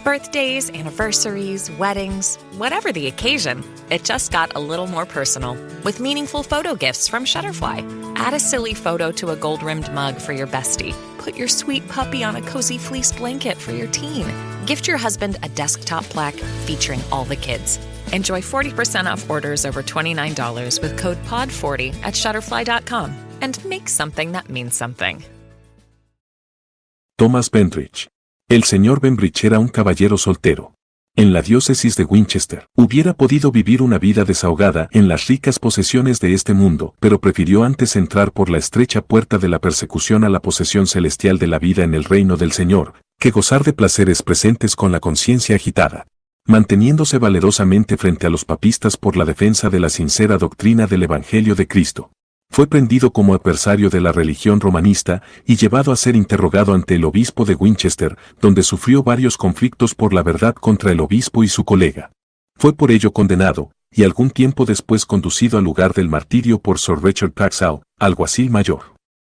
Birthdays, anniversaries, weddings, whatever the occasion, it just got a little more personal with meaningful photo gifts from Shutterfly. Add a silly photo to a gold-rimmed mug for your bestie. Put your sweet puppy on a cozy fleece blanket for your teen. Gift your husband a desktop plaque featuring all the kids. Enjoy 40% off orders over $29 with code POD40 at Shutterfly.com and make something that means something. Thomas Bembridge. El señor Bembridge era un caballero soltero. En la diócesis de Winchester, hubiera podido vivir una vida desahogada en las ricas posesiones de este mundo, pero prefirió antes entrar por la estrecha puerta de la persecución a la posesión celestial de la vida en el reino del Señor, que gozar de placeres presentes con la conciencia agitada, manteniéndose valerosamente frente a los papistas por la defensa de la sincera doctrina del Evangelio de Cristo. Fue prendido como adversario de la religión romanista y llevado a ser interrogado ante el obispo de Winchester, donde sufrió varios conflictos por la verdad contra el obispo y su colega. Fue por ello condenado, y algún tiempo después conducido al lugar del martirio por Sir Richard Paxall, alguacil mayor.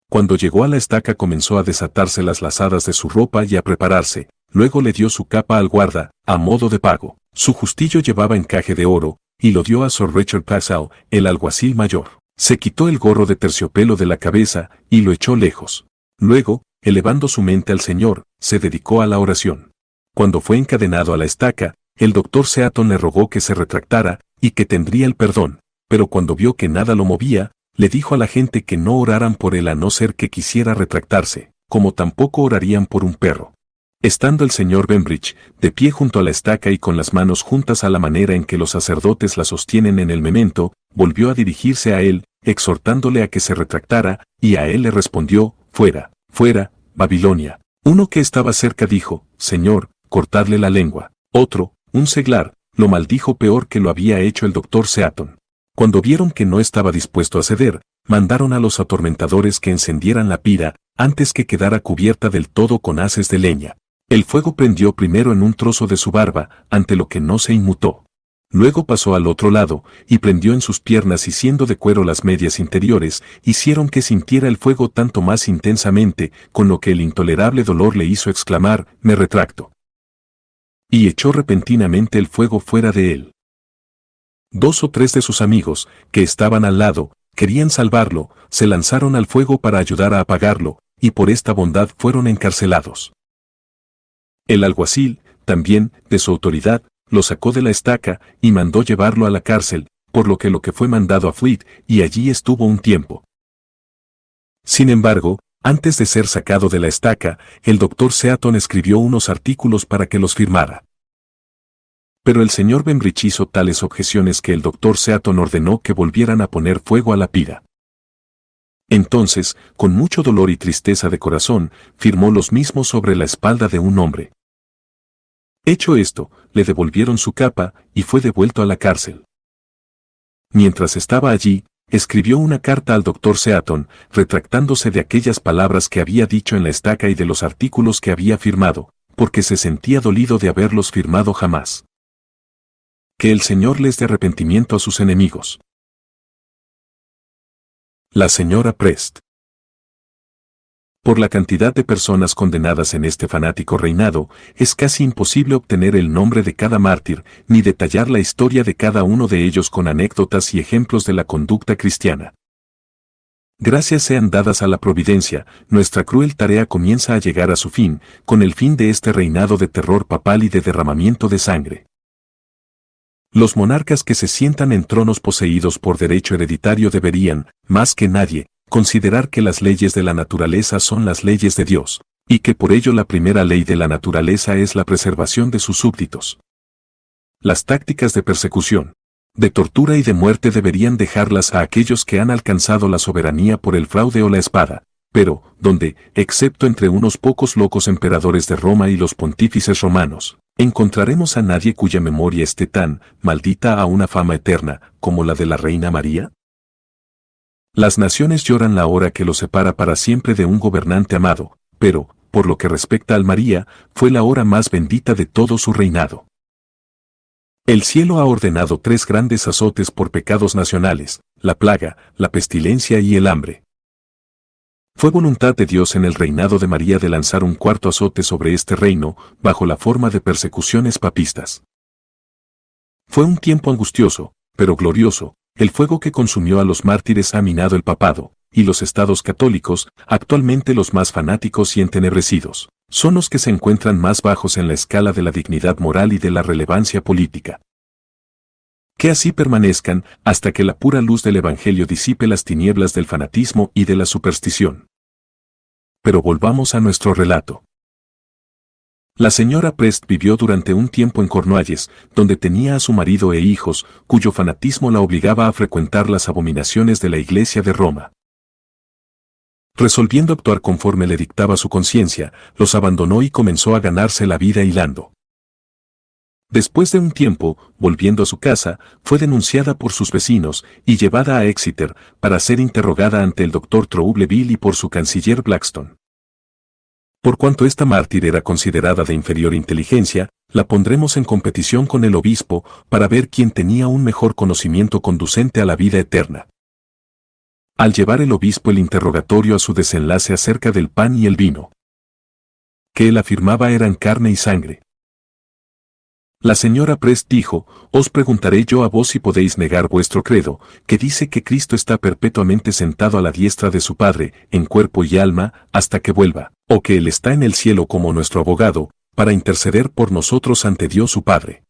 Cuando llegó a la estaca comenzó a desatarse las lazadas de su ropa y a prepararse, luego le dio su capa al guarda, a modo de pago. Su justillo llevaba encaje de oro, y lo dio a Sir Richard Paxall, el alguacil mayor. Se quitó el gorro de terciopelo de la cabeza y lo echó lejos. Luego, elevando su mente al Señor, se dedicó a la oración. Cuando fue encadenado a la estaca, el doctor Seaton le rogó que se retractara y que tendría el perdón, pero cuando vio que nada lo movía, le dijo a la gente que no oraran por él a no ser que quisiera retractarse, como tampoco orarían por un perro. Estando el señor Bembridge, de pie junto a la estaca y con las manos juntas a la manera en que los sacerdotes la sostienen en el memento, volvió a dirigirse a él, exhortándole a que se retractara, y a él le respondió, fuera, fuera, Babilonia. Uno que estaba cerca dijo, Señor, cortadle la lengua. Otro, un seglar, lo maldijo peor que lo había hecho el doctor Seaton. Cuando vieron que no estaba dispuesto a ceder, mandaron a los atormentadores que encendieran la pira, antes que quedara cubierta del todo con haces de leña. El fuego prendió primero en un trozo de su barba, ante lo que no se inmutó. Luego pasó al otro lado, y prendió en sus piernas y siendo de cuero las medias interiores, hicieron que sintiera el fuego tanto más intensamente, con lo que el intolerable dolor le hizo exclamar, me retracto. Y echó repentinamente el fuego fuera de él. 2 o 3 de sus amigos, que estaban al lado, querían salvarlo, se lanzaron al fuego para ayudar a apagarlo, y por esta bondad fueron encarcelados. El alguacil, también, de su autoridad, lo sacó de la estaca y mandó llevarlo a la cárcel, por lo que fue mandado a Fleet, y allí estuvo un tiempo. Sin embargo, antes de ser sacado de la estaca, el doctor Seaton escribió unos artículos para que los firmara. Pero el señor Bembridge hizo tales objeciones que el doctor Seaton ordenó que volvieran a poner fuego a la pira. Entonces, con mucho dolor y tristeza de corazón, firmó los mismos sobre la espalda de un hombre. Hecho esto, le devolvieron su capa y fue devuelto a la cárcel. Mientras estaba allí, escribió una carta al doctor Seaton, retractándose de aquellas palabras que había dicho en la estaca y de los artículos que había firmado, porque se sentía dolido de haberlos firmado jamás. Que el Señor les dé arrepentimiento a sus enemigos. La señora Prest. Por la cantidad de personas condenadas en este fanático reinado, es casi imposible obtener el nombre de cada mártir, ni detallar la historia de cada uno de ellos con anécdotas y ejemplos de la conducta cristiana. Gracias sean dadas a la providencia, nuestra cruel tarea comienza a llegar a su fin, con el fin de este reinado de terror papal y de derramamiento de sangre. Los monarcas que se sientan en tronos poseídos por derecho hereditario deberían, más que nadie, considerar que las leyes de la naturaleza son las leyes de Dios, y que por ello la primera ley de la naturaleza es la preservación de sus súbditos. Las tácticas de persecución, de tortura y de muerte deberían dejarlas a aquellos que han alcanzado la soberanía por el fraude o la espada, pero, donde, excepto entre unos pocos locos emperadores de Roma y los pontífices romanos, ¿encontraremos a nadie cuya memoria esté tan maldita a una fama eterna como la de la Reina María? Las naciones lloran la hora que los separa para siempre de un gobernante amado, pero, por lo que respecta al María, fue la hora más bendita de todo su reinado. El cielo ha ordenado 3 grandes azotes por pecados nacionales, la plaga, la pestilencia y el hambre. Fue voluntad de Dios en el reinado de María de lanzar un cuarto azote sobre este reino, bajo la forma de persecuciones papistas. Fue un tiempo angustioso, pero glorioso. El fuego que consumió a los mártires ha minado el papado, y los estados católicos, actualmente los más fanáticos y entenebrecidos, son los que se encuentran más bajos en la escala de la dignidad moral y de la relevancia política. Que así permanezcan hasta que la pura luz del Evangelio disipe las tinieblas del fanatismo y de la superstición. Pero volvamos a nuestro relato. La señora Prest vivió durante un tiempo en Cornualles, donde tenía a su marido e hijos, cuyo fanatismo la obligaba a frecuentar las abominaciones de la Iglesia de Roma. Resolviendo actuar conforme le dictaba su conciencia, los abandonó y comenzó a ganarse la vida hilando. Después de un tiempo, volviendo a su casa, fue denunciada por sus vecinos y llevada a Exeter para ser interrogada ante el doctor Troubleville y por su canciller Blackstone. Por cuanto esta mártir era considerada de inferior inteligencia, la pondremos en competición con el obispo para ver quién tenía un mejor conocimiento conducente a la vida eterna. Al llevar el obispo el interrogatorio a su desenlace acerca del pan y el vino, que él afirmaba eran carne y sangre, la señora Prest dijo: «Os preguntaré yo a vos si podéis negar vuestro credo, que dice que Cristo está perpetuamente sentado a la diestra de su Padre, en cuerpo y alma, hasta que vuelva, o que Él está en el cielo como nuestro abogado, para interceder por nosotros ante Dios su Padre.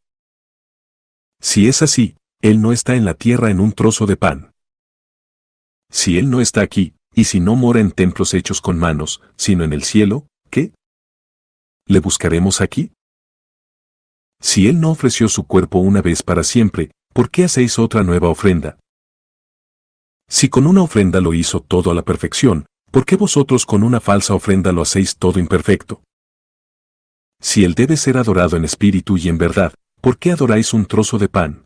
Si es así, Él no está en la tierra en un trozo de pan. Si Él no está aquí, y si no mora en templos hechos con manos, sino en el cielo, ¿qué? ¿Le buscaremos aquí? Si Él no ofreció su cuerpo una vez para siempre, ¿por qué hacéis otra nueva ofrenda? Si con una ofrenda lo hizo todo a la perfección, ¿por qué vosotros con una falsa ofrenda lo hacéis todo imperfecto? Si Él debe ser adorado en espíritu y en verdad, ¿por qué adoráis un trozo de pan?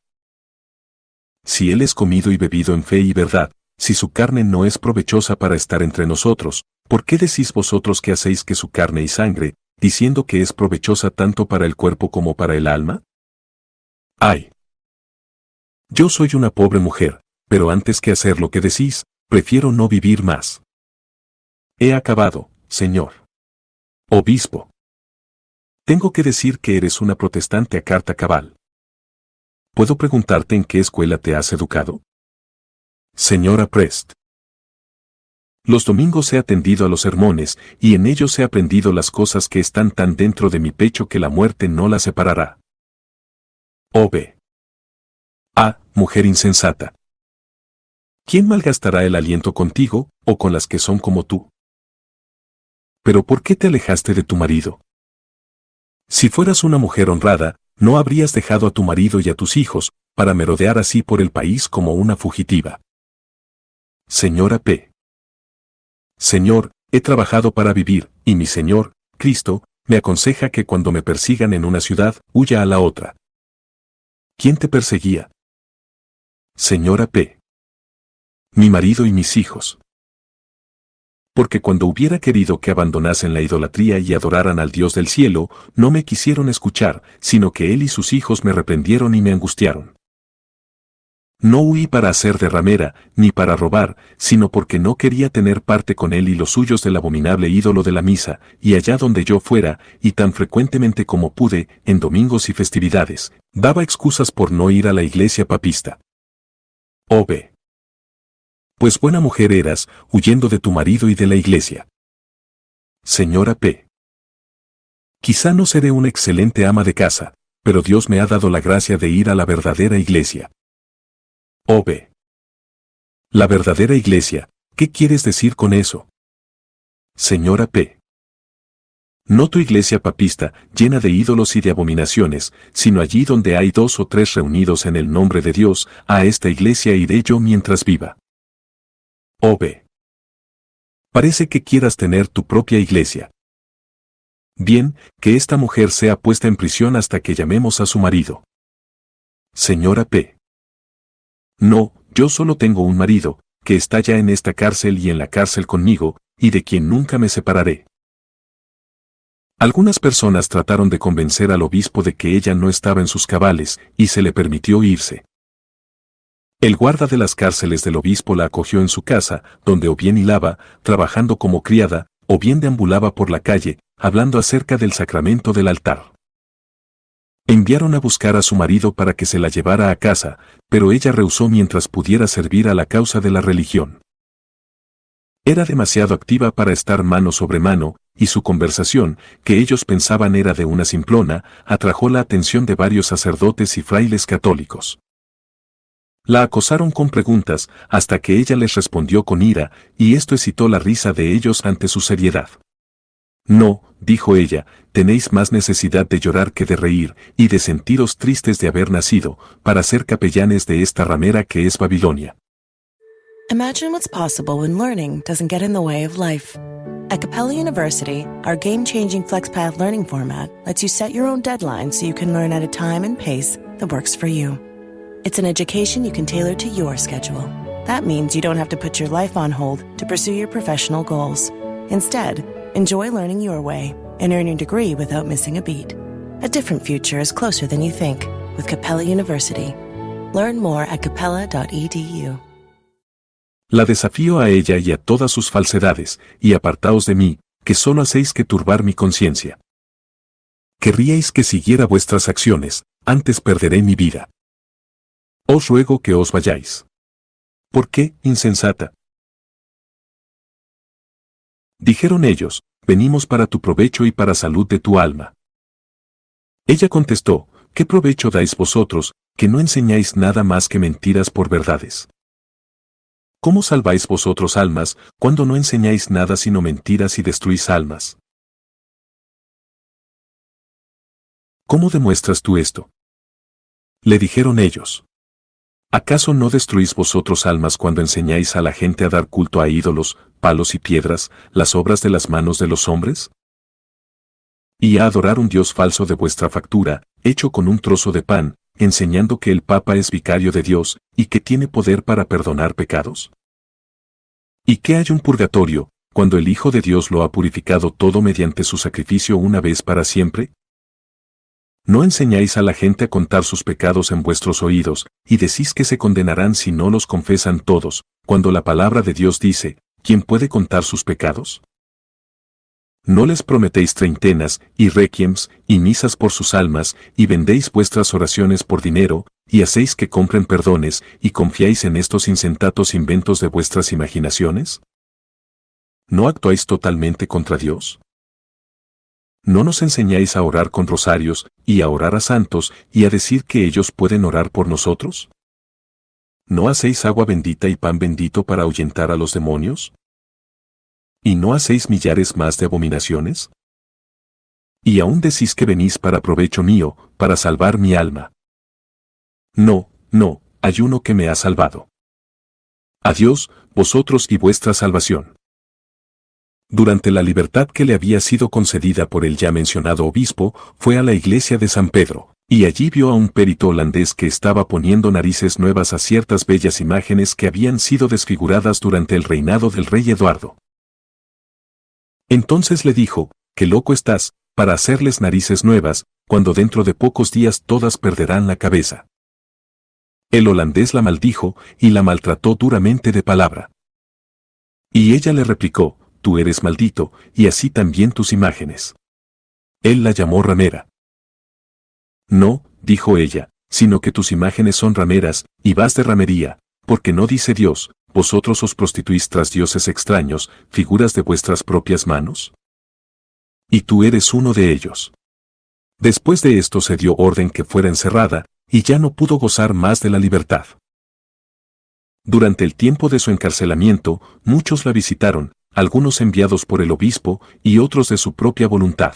Si Él es comido y bebido en fe y verdad, si su carne no es provechosa para estar entre nosotros, ¿por qué decís vosotros que hacéis que su carne y sangre, diciendo que es provechosa tanto para el cuerpo como para el alma? ¡Ay! Yo soy una pobre mujer, pero antes que hacer lo que decís, prefiero no vivir más. He acabado, señor obispo. Tengo que decir que eres una protestante a carta cabal. ¿Puedo preguntarte en qué escuela te has educado? Señora Prest. Los domingos he atendido a los sermones, y en ellos he aprendido las cosas que están tan dentro de mi pecho que la muerte no las separará. O.B. Ah, mujer insensata. ¿Quién malgastará el aliento contigo, o con las que son como tú? ¿Pero por qué te alejaste de tu marido? Si fueras una mujer honrada, no habrías dejado a tu marido y a tus hijos, para merodear así por el país como una fugitiva. Señora P. Señor, he trabajado para vivir, y mi Señor, Cristo, me aconseja que cuando me persigan en una ciudad, huya a la otra. ¿Quién te perseguía? Señora P. Mi marido y mis hijos. Porque cuando hubiera querido que abandonasen la idolatría y adoraran al Dios del cielo, no me quisieron escuchar, sino que él y sus hijos me reprendieron y me angustiaron. No huí para hacer de ramera, ni para robar, sino porque no quería tener parte con él y los suyos del abominable ídolo de la misa, y allá donde yo fuera, y tan frecuentemente como pude, en domingos y festividades, daba excusas por no ir a la iglesia papista. O.B. Pues buena mujer eras, huyendo de tu marido y de la iglesia. Señora P. Quizá no seré una excelente ama de casa, pero Dios me ha dado la gracia de ir a la verdadera iglesia. O.B. La verdadera iglesia, ¿qué quieres decir con eso? Señora P. No tu iglesia papista, llena de ídolos y de abominaciones, sino allí donde hay 2 o 3 reunidos en el nombre de Dios, a esta iglesia iré yo mientras viva. O.B. Parece que quieras tener tu propia iglesia. Bien, que esta mujer sea puesta en prisión hasta que llamemos a su marido. Señora P. No, yo solo tengo un marido, que está ya en esta cárcel y en la cárcel conmigo, y de quien nunca me separaré. Algunas personas trataron de convencer al obispo de que ella no estaba en sus cabales, y se le permitió irse. El guarda de las cárceles del obispo la acogió en su casa, donde o bien hilaba, trabajando como criada, o bien deambulaba por la calle, hablando acerca del sacramento del altar. Enviaron a buscar a su marido para que se la llevara a casa, pero ella rehusó mientras pudiera servir a la causa de la religión. Era demasiado activa para estar mano sobre mano, y su conversación, que ellos pensaban era de una simplona, atrajo la atención de varios sacerdotes y frailes católicos. La acosaron con preguntas, hasta que ella les respondió con ira, y esto excitó la risa de ellos ante su seriedad. No, dijo ella, tenéis más necesidad de llorar que de reír, y de sentiros tristes de haber nacido, para ser capellanes de esta ramera que es Babilonia. Imagine what's possible when learning doesn't get in the way of life. At Capella University, our game-changing FlexPath learning format lets you set your own deadlines so you can learn at a time and pace that works for you. It's an education you can tailor to your schedule. That means you don't have to put your life on hold to pursue your professional goals. Instead, enjoy learning your way and earn your degree without missing a beat. A different future is closer than you think with Capella University. Learn more at capella.edu. La desafío a ella y a todas sus falsedades, y apartaos de mí, que solo hacéis que turbar mi conciencia. Querríais que siguiera vuestras acciones, antes perderé mi vida. Os ruego que os vayáis. ¿Por qué, insensata? Dijeron ellos, venimos para tu provecho y para salud de tu alma. Ella contestó, ¿qué provecho dais vosotros, que no enseñáis nada más que mentiras por verdades? ¿Cómo salváis vosotros almas, cuando no enseñáis nada sino mentiras y destruís almas? ¿Cómo demuestras tú esto? Le dijeron ellos. ¿Acaso no destruís vosotros almas cuando enseñáis a la gente a dar culto a ídolos, palos y piedras, las obras de las manos de los hombres? Y a adorar un Dios falso de vuestra factura, hecho con un trozo de pan, enseñando que el Papa es vicario de Dios, y que tiene poder para perdonar pecados? ¿Y que hay un purgatorio, cuando el Hijo de Dios lo ha purificado todo mediante su sacrificio una vez para siempre? ¿No enseñáis a la gente a contar sus pecados en vuestros oídos, y decís que se condenarán si no los confesan todos, cuando la palabra de Dios dice, ¿quién puede contar sus pecados? ¿No les prometéis treintenas, y requiems, y misas por sus almas, y vendéis vuestras oraciones por dinero, y hacéis que compren perdones, y confiáis en estos insensatos inventos de vuestras imaginaciones? ¿No actuáis totalmente contra Dios? ¿No nos enseñáis a orar con rosarios, y a orar a santos, y a decir que ellos pueden orar por nosotros? ¿No hacéis agua bendita y pan bendito para ahuyentar a los demonios? ¿Y no hacéis millares más de abominaciones? Y aún decís que venís para provecho mío, para salvar mi alma. No, no, hay uno que me ha salvado. Adiós, vosotros y vuestra salvación. Durante la libertad que le había sido concedida por el ya mencionado obispo, fue a la iglesia de San Pedro, y allí vio a un perito holandés que estaba poniendo narices nuevas a ciertas bellas imágenes que habían sido desfiguradas durante el reinado del rey Eduardo. Entonces le dijo, «¿Qué loco estás, para hacerles narices nuevas, cuando dentro de pocos días todas perderán la cabeza?» El holandés la maldijo, y la maltrató duramente de palabra. Y ella le replicó, «Tú eres maldito, y así también tus imágenes». Él la llamó ramera. «No», dijo ella, «sino que tus imágenes son rameras, y vas de ramería, porque no dice Dios, ¿vosotros os prostituís tras dioses extraños, figuras de vuestras propias manos? Y tú eres uno de ellos». Después de esto se dio orden que fuera encerrada, y ya no pudo gozar más de la libertad. Durante el tiempo de su encarcelamiento, muchos la visitaron, algunos enviados por el obispo, y otros de su propia voluntad.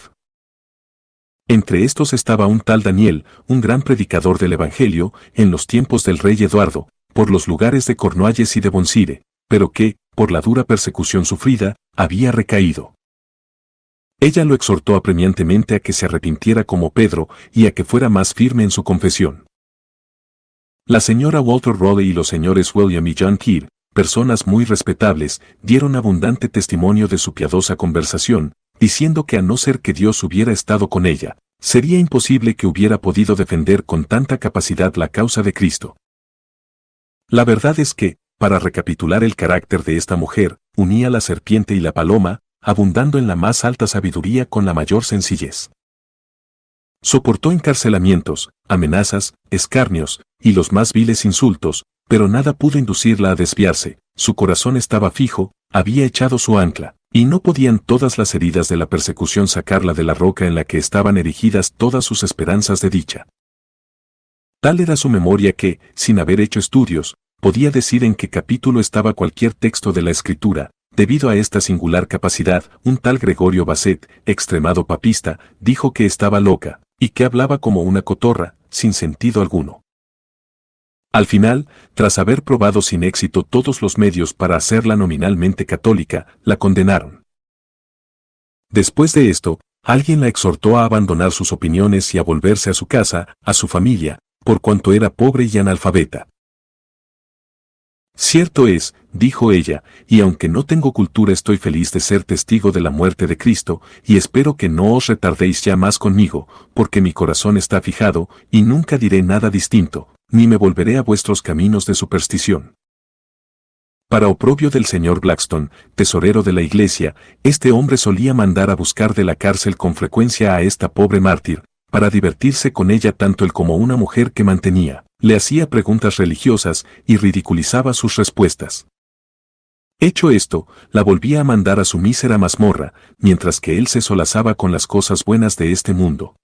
Entre estos estaba un tal Daniel, un gran predicador del Evangelio, en los tiempos del rey Eduardo, por los lugares de Cornualles y de Bonsire, pero que, por la dura persecución sufrida, había recaído. Ella lo exhortó apremiantemente a que se arrepintiera como Pedro, y a que fuera más firme en su confesión. La señora Walter Raleigh y los señores William y John Keir, personas muy respetables, dieron abundante testimonio de su piadosa conversación, diciendo que a no ser que Dios hubiera estado con ella, sería imposible que hubiera podido defender con tanta capacidad la causa de Cristo. La verdad es que, para recapitular el carácter de esta mujer, unía la serpiente y la paloma, abundando en la más alta sabiduría con la mayor sencillez. Soportó encarcelamientos, amenazas, escarnios, y los más viles insultos, pero nada pudo inducirla a desviarse, su corazón estaba fijo, había echado su ancla, y no podían todas las heridas de la persecución sacarla de la roca en la que estaban erigidas todas sus esperanzas de dicha. Tal era su memoria que, sin haber hecho estudios, podía decir en qué capítulo estaba cualquier texto de la Escritura. Debido a esta singular capacidad, un tal Gregorio Basset, extremado papista, dijo que estaba loca, y que hablaba como una cotorra, sin sentido alguno. Al final, tras haber probado sin éxito todos los medios para hacerla nominalmente católica, la condenaron. Después de esto, alguien la exhortó a abandonar sus opiniones y a volverse a su casa, a su familia, por cuanto era pobre y analfabeta. Cierto es, dijo ella, y aunque no tengo cultura estoy feliz de ser testigo de la muerte de Cristo, y espero que no os retardéis ya más conmigo, porque mi corazón está fijado, y nunca diré nada distinto, ni me volveré a vuestros caminos de superstición. Para oprobio del señor Blackstone, tesorero de la iglesia, este hombre solía mandar a buscar de la cárcel con frecuencia a esta pobre mártir, para divertirse con ella tanto él como una mujer que mantenía. Le hacía preguntas religiosas y ridiculizaba sus respuestas. Hecho esto, la volvía a mandar a su mísera mazmorra, mientras que él se solazaba con las cosas buenas de este mundo.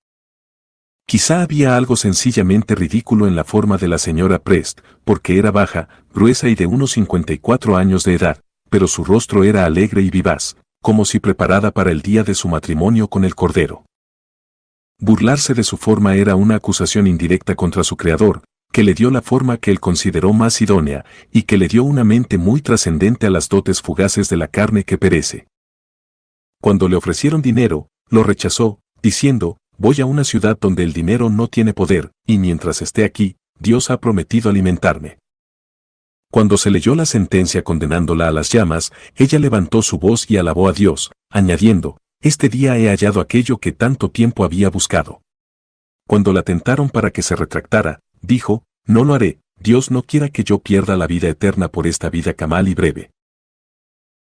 Quizá había algo sencillamente ridículo en la forma de la señora Prest, porque era baja, gruesa y de unos 54 años de edad, pero su rostro era alegre y vivaz, como si preparada para el día de su matrimonio con el Cordero. Burlarse de su forma era una acusación indirecta contra su creador, que le dio la forma que él consideró más idónea, y que le dio una mente muy trascendente a las dotes fugaces de la carne que perece. Cuando le ofrecieron dinero, lo rechazó, diciendo, voy a una ciudad donde el dinero no tiene poder, y mientras esté aquí, Dios ha prometido alimentarme. Cuando se leyó la sentencia condenándola a las llamas, ella levantó su voz y alabó a Dios, añadiendo, este día he hallado aquello que tanto tiempo había buscado. Cuando la tentaron para que se retractara, dijo, no lo haré, Dios no quiera que yo pierda la vida eterna por esta vida camal y breve.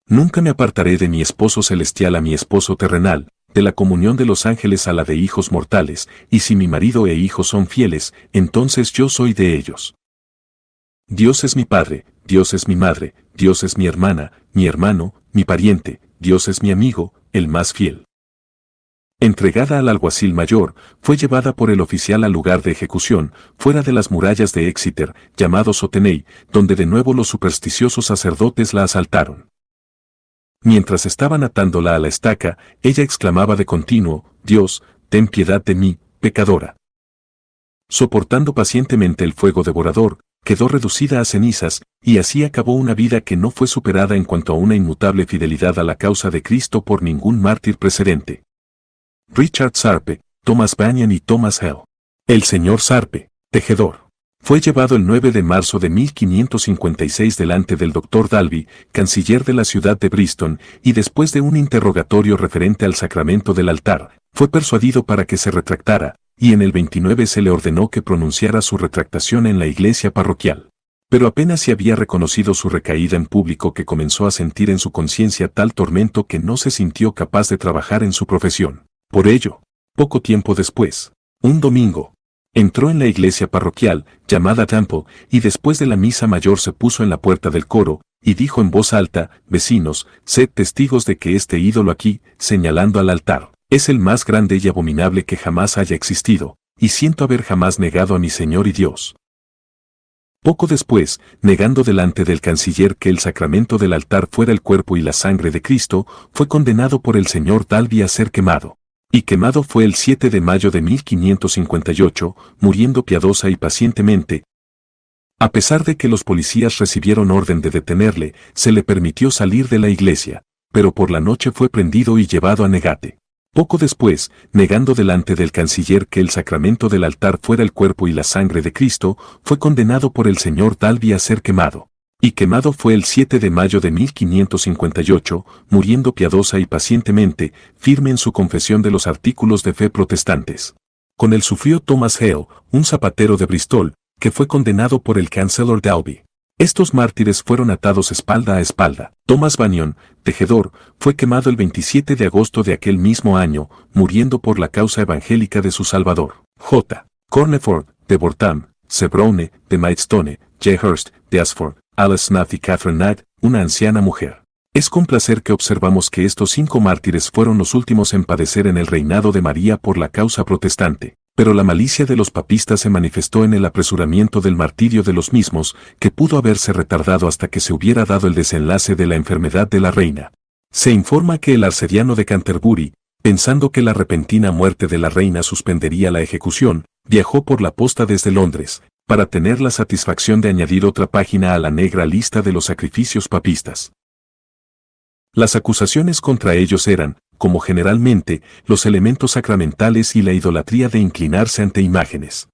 Nunca me apartaré de mi esposo celestial a mi esposo terrenal, de la comunión de los ángeles a la de hijos mortales, y si mi marido e hijos son fieles, entonces yo soy de ellos. Dios es mi padre, Dios es mi madre, Dios es mi hermana, mi hermano, mi pariente, Dios es mi amigo, el más fiel. Entregada al alguacil mayor, fue llevada por el oficial al lugar de ejecución, fuera de las murallas de Exeter, llamado Sotenay, donde de nuevo los supersticiosos sacerdotes la asaltaron. Mientras estaban atándola a la estaca, ella exclamaba de continuo, Dios, ten piedad de mí, pecadora. Soportando pacientemente el fuego devorador, quedó reducida a cenizas, y así acabó una vida que no fue superada en cuanto a una inmutable fidelidad a la causa de Cristo por ningún mártir precedente. Richard Sarpe, Thomas Banyan y Thomas Hell. El señor Sarpe, tejedor. Fue llevado el 9 de marzo de 1556 delante del Dr. Dalby, canciller de la ciudad de Bristol, y después de un interrogatorio referente al sacramento del altar, fue persuadido para que se retractara, y en el 29 se le ordenó que pronunciara su retractación en la iglesia parroquial. Pero apenas se había reconocido su recaída en público que comenzó a sentir en su conciencia tal tormento que no se sintió capaz de trabajar en su profesión. Por ello, poco tiempo después, un domingo, entró en la iglesia parroquial, llamada Temple, y después de la misa mayor se puso en la puerta del coro, y dijo en voz alta, vecinos, sed testigos de que este ídolo aquí, señalando al altar, es el más grande y abominable que jamás haya existido, y siento haber jamás negado a mi Señor y Dios. Poco después, negando delante del canciller que el sacramento del altar fuera el cuerpo y la sangre de Cristo, fue condenado por el señor Dalby a ser quemado. Y quemado fue el 7 de mayo de 1558, muriendo piadosa y pacientemente. A pesar de que los policías recibieron orden de detenerle, se le permitió salir de la iglesia, pero por la noche fue prendido y llevado a Negate. Poco después, negando delante del canciller que el sacramento del altar fuera el cuerpo y la sangre de Cristo, fue condenado por el señor Dalby a ser quemado. Y quemado fue el 7 de mayo de 1558, muriendo piadosa y pacientemente, firme en su confesión de los artículos de fe protestantes. Con él sufrió Thomas Hale, un zapatero de Bristol, que fue condenado por el Chancellor Dalby. Estos mártires fueron atados espalda a espalda. Thomas Bannion, tejedor, fue quemado el 27 de agosto de aquel mismo año, muriendo por la causa evangélica de su Salvador. J. Corneford, de Bortham, C. Browne, de Maidstone, J. Hurst, de Ashford, Alice Snuth y Catherine Knight, una anciana mujer. Es con placer que observamos que estos 5 mártires fueron los últimos en padecer en el reinado de María por la causa protestante. Pero la malicia de los papistas se manifestó en el apresuramiento del martirio de los mismos, que pudo haberse retardado hasta que se hubiera dado el desenlace de la enfermedad de la reina. Se informa que el arcediano de Canterbury, pensando que la repentina muerte de la reina suspendería la ejecución, viajó por la posta desde Londres, para tener la satisfacción de añadir otra página a la negra lista de los sacrificios papistas. Las acusaciones contra ellos eran, como generalmente, los elementos sacramentales y la idolatría de inclinarse ante imágenes.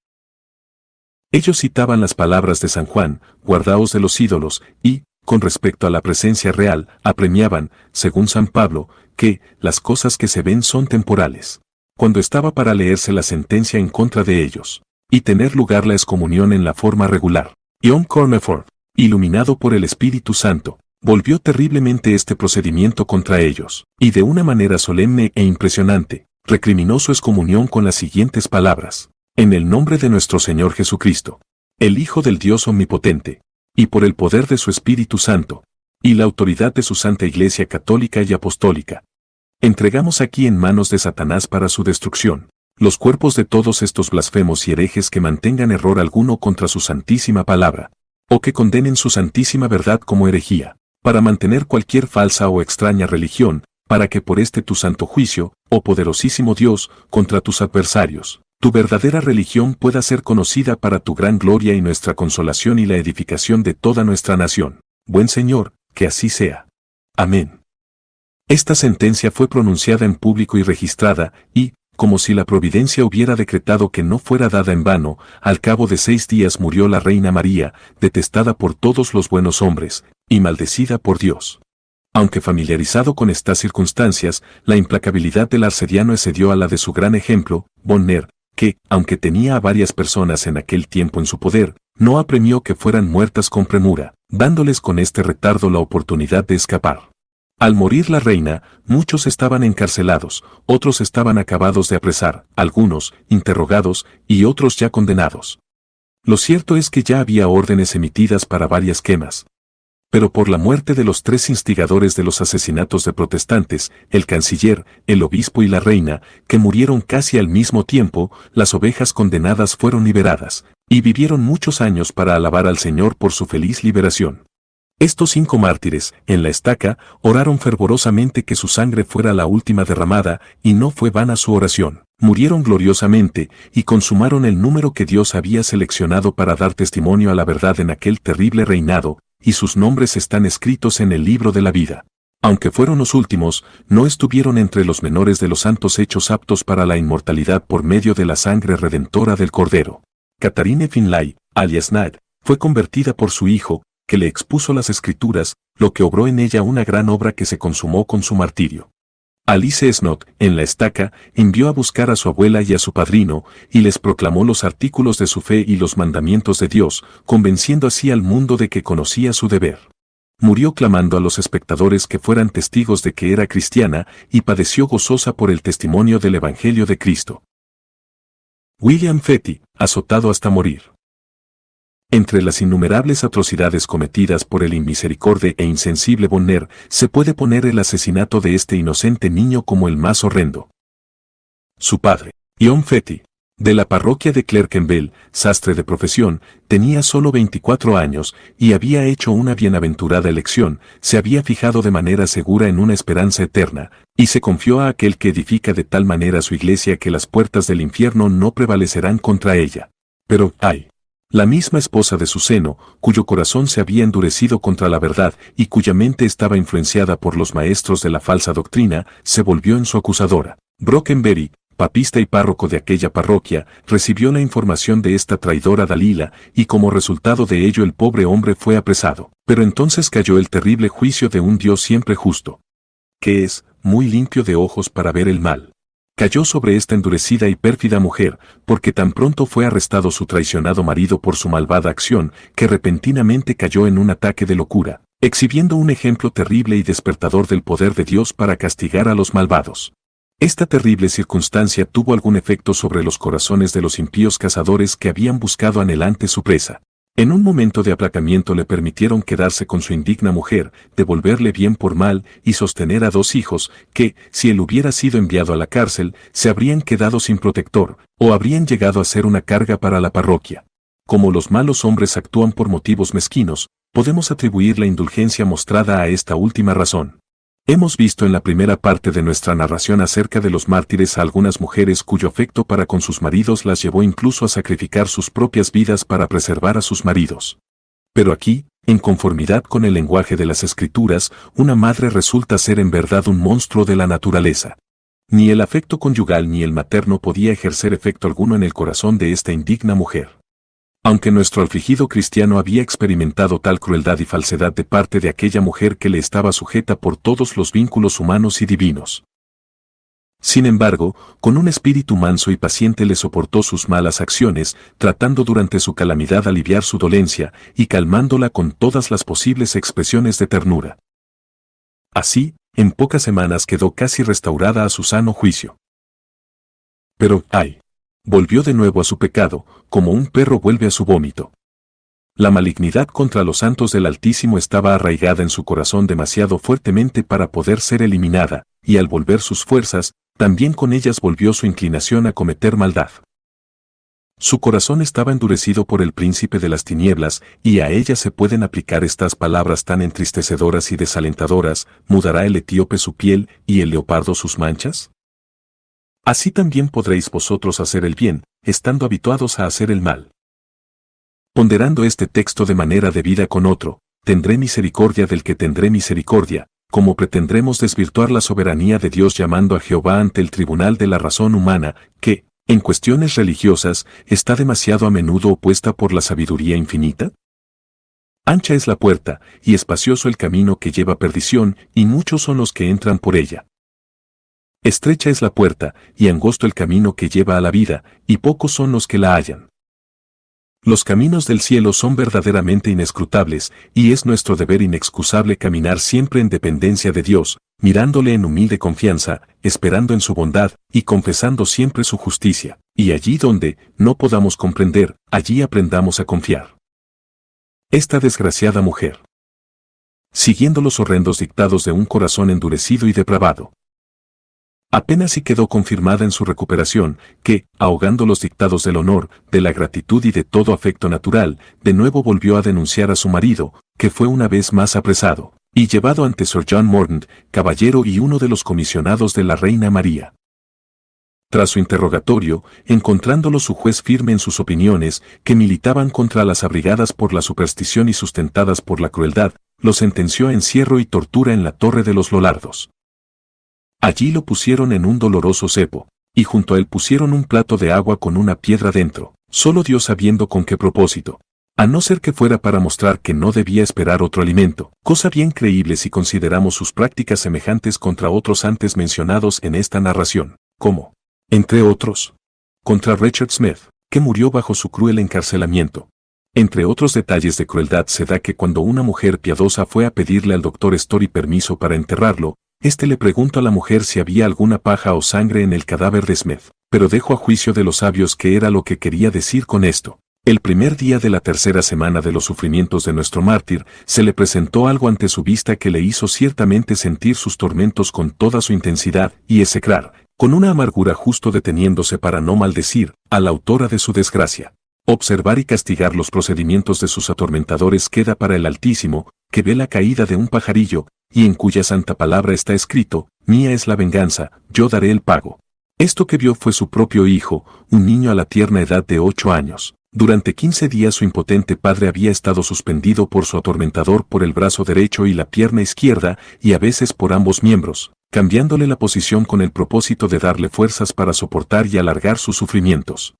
Ellos citaban las palabras de San Juan, guardaos de los ídolos, y, con respecto a la presencia real, apremiaban, según San Pablo, que las cosas que se ven son temporales. Cuando estaba para leerse la sentencia en contra de ellos, y tener lugar la excomunión en la forma regular, John Corneford, iluminado por el Espíritu Santo, volvió terriblemente este procedimiento contra ellos, y de una manera solemne e impresionante, recriminó su excomunión con las siguientes palabras: en el nombre de nuestro Señor Jesucristo, el Hijo del Dios Omnipotente, y por el poder de su Espíritu Santo, y la autoridad de su Santa Iglesia Católica y Apostólica, entregamos aquí en manos de Satanás para su destrucción los cuerpos de todos estos blasfemos y herejes que mantengan error alguno contra su santísima palabra, o que condenen su santísima verdad como herejía, para mantener cualquier falsa o extraña religión, para que por este tu santo juicio, oh poderosísimo Dios, contra tus adversarios, tu verdadera religión pueda ser conocida para tu gran gloria y nuestra consolación y la edificación de toda nuestra nación. Buen Señor, que así sea. Amén. Esta sentencia fue pronunciada en público y registrada, y, como si la providencia hubiera decretado que no fuera dada en vano, al cabo de 6 días murió la reina María, detestada por todos los buenos hombres, y maldecida por Dios. Aunque familiarizado con estas circunstancias, la implacabilidad del arcediano excedió a la de su gran ejemplo, Bonner, que, aunque tenía a varias personas en aquel tiempo en su poder, no apremió que fueran muertas con premura, dándoles con este retardo la oportunidad de escapar. Al morir la reina, muchos estaban encarcelados, otros estaban acabados de apresar, algunos, interrogados, y otros ya condenados. Lo cierto es que ya había órdenes emitidas para varias quemas. Pero por la muerte de los 3 instigadores de los asesinatos de protestantes, el canciller, el obispo y la reina, que murieron casi al mismo tiempo, las ovejas condenadas fueron liberadas, y vivieron muchos años para alabar al Señor por su feliz liberación. Estos 5 mártires, en la estaca, oraron fervorosamente que su sangre fuera la última derramada, y no fue vana su oración. Murieron gloriosamente, y consumaron el número que Dios había seleccionado para dar testimonio a la verdad en aquel terrible reinado, y sus nombres están escritos en el libro de la vida. Aunque fueron los últimos, no estuvieron entre los menores de los santos hechos aptos para la inmortalidad por medio de la sangre redentora del Cordero. Catharine Finlay, alias Knight, fue convertida por su hijo, que le expuso las Escrituras, lo que obró en ella una gran obra que se consumó con su martirio. Alice Snuth, en la estaca, envió a buscar a su abuela y a su padrino, y les proclamó los artículos de su fe y los mandamientos de Dios, convenciendo así al mundo de que conocía su deber. Murió clamando a los espectadores que fueran testigos de que era cristiana, y padeció gozosa por el testimonio del Evangelio de Cristo. William Fetty, azotado hasta morir. Entre las innumerables atrocidades cometidas por el inmisericorde e insensible Bonner, se puede poner el asesinato de este inocente niño como el más horrendo. Su padre, John Fetty, de la parroquia de Clerkenwell, sastre de profesión, tenía solo 24 años, y había hecho una bienaventurada elección, se había fijado de manera segura en una esperanza eterna, y se confió a aquel que edifica de tal manera su iglesia que las puertas del infierno no prevalecerán contra ella. Pero, ¡ay! La misma esposa de su seno, cuyo corazón se había endurecido contra la verdad y cuya mente estaba influenciada por los maestros de la falsa doctrina, se volvió en su acusadora. Brockenbury, papista y párroco de aquella parroquia, recibió la información de esta traidora Dalila, y como resultado de ello el pobre hombre fue apresado. Pero entonces cayó el terrible juicio de un Dios siempre justo, que es muy limpio de ojos para ver el mal. Cayó sobre esta endurecida y pérfida mujer, porque tan pronto fue arrestado su traicionado marido por su malvada acción, que repentinamente cayó en un ataque de locura, exhibiendo un ejemplo terrible y despertador del poder de Dios para castigar a los malvados. Esta terrible circunstancia tuvo algún efecto sobre los corazones de los impíos cazadores que habían buscado anhelante su presa. En un momento de aplacamiento le permitieron quedarse con su indigna mujer, devolverle bien por mal y sostener a 2 hijos que, si él hubiera sido enviado a la cárcel, se habrían quedado sin protector, o habrían llegado a ser una carga para la parroquia. Como los malos hombres actúan por motivos mezquinos, podemos atribuir la indulgencia mostrada a esta última razón. Hemos visto en la primera parte de nuestra narración acerca de los mártires a algunas mujeres cuyo afecto para con sus maridos las llevó incluso a sacrificar sus propias vidas para preservar a sus maridos. Pero aquí, en conformidad con el lenguaje de las Escrituras, una madre resulta ser en verdad un monstruo de la naturaleza. Ni el afecto conyugal ni el materno podía ejercer efecto alguno en el corazón de esta indigna mujer. Aunque nuestro afligido cristiano había experimentado tal crueldad y falsedad de parte de aquella mujer que le estaba sujeta por todos los vínculos humanos y divinos. Sin embargo, con un espíritu manso y paciente le soportó sus malas acciones, tratando durante su calamidad aliviar su dolencia y calmándola con todas las posibles expresiones de ternura. Así, en pocas semanas quedó casi restaurada a su sano juicio. Pero, ¡ay! Volvió de nuevo a su pecado, como un perro vuelve a su vómito. La malignidad contra los santos del Altísimo estaba arraigada en su corazón demasiado fuertemente para poder ser eliminada, y al volver sus fuerzas, también con ellas volvió su inclinación a cometer maldad. Su corazón estaba endurecido por el príncipe de las tinieblas, y a ella se pueden aplicar estas palabras tan entristecedoras y desalentadoras: ¿mudará el etíope su piel y el leopardo sus manchas? Así también podréis vosotros hacer el bien, estando habituados a hacer el mal. Ponderando este texto de manera debida con otro: tendré misericordia del que tendré misericordia, como pretendremos desvirtuar la soberanía de Dios llamando a Jehová ante el tribunal de la razón humana, que, en cuestiones religiosas, está demasiado a menudo opuesta por la sabiduría infinita? Ancha es la puerta, y espacioso el camino que lleva a perdición, y muchos son los que entran por ella. Estrecha es la puerta, y angosto el camino que lleva a la vida, y pocos son los que la hallan. Los caminos del cielo son verdaderamente inescrutables, y es nuestro deber inexcusable caminar siempre en dependencia de Dios, mirándole en humilde confianza, esperando en su bondad, y confesando siempre su justicia, y allí donde no podamos comprender, allí aprendamos a confiar. Esta desgraciada mujer, siguiendo los horrendos dictados de un corazón endurecido y depravado, apenas si quedó confirmada en su recuperación, que, ahogando los dictados del honor, de la gratitud y de todo afecto natural, de nuevo volvió a denunciar a su marido, que fue una vez más apresado, y llevado ante Sir John Mordaunt, caballero y uno de los comisionados de la Reina María. Tras su interrogatorio, encontrándolo su juez firme en sus opiniones, que militaban contra las abrigadas por la superstición y sustentadas por la crueldad, lo sentenció a encierro y tortura en la Torre de los Lolardos. Allí lo pusieron en un doloroso cepo, y junto a él pusieron un plato de agua con una piedra dentro, solo Dios sabiendo con qué propósito, a no ser que fuera para mostrar que no debía esperar otro alimento, cosa bien creíble si consideramos sus prácticas semejantes contra otros antes mencionados en esta narración, como, entre otros, contra Richard Smith, que murió bajo su cruel encarcelamiento. Entre otros detalles de crueldad se da que cuando una mujer piadosa fue a pedirle al doctor Story permiso para enterrarlo, le preguntó a la mujer si había alguna paja o sangre en el cadáver de Smith, pero dejó a juicio de los sabios qué era lo que quería decir con esto. El primer día de la tercera semana de los sufrimientos de nuestro mártir, se le presentó algo ante su vista que le hizo ciertamente sentir sus tormentos con toda su intensidad y execrar, con una amargura justo deteniéndose para no maldecir, a la autora de su desgracia. Observar y castigar los procedimientos de sus atormentadores queda para el Altísimo, que ve la caída de un pajarillo, y en cuya santa palabra está escrito: mía es la venganza, yo daré el pago. Esto que vio fue su propio hijo, un niño a la tierna edad de 8 años. Durante 15 días su impotente padre había estado suspendido por su atormentador por el brazo derecho y la pierna izquierda, y a veces por ambos miembros, cambiándole la posición con el propósito de darle fuerzas para soportar y alargar sus sufrimientos.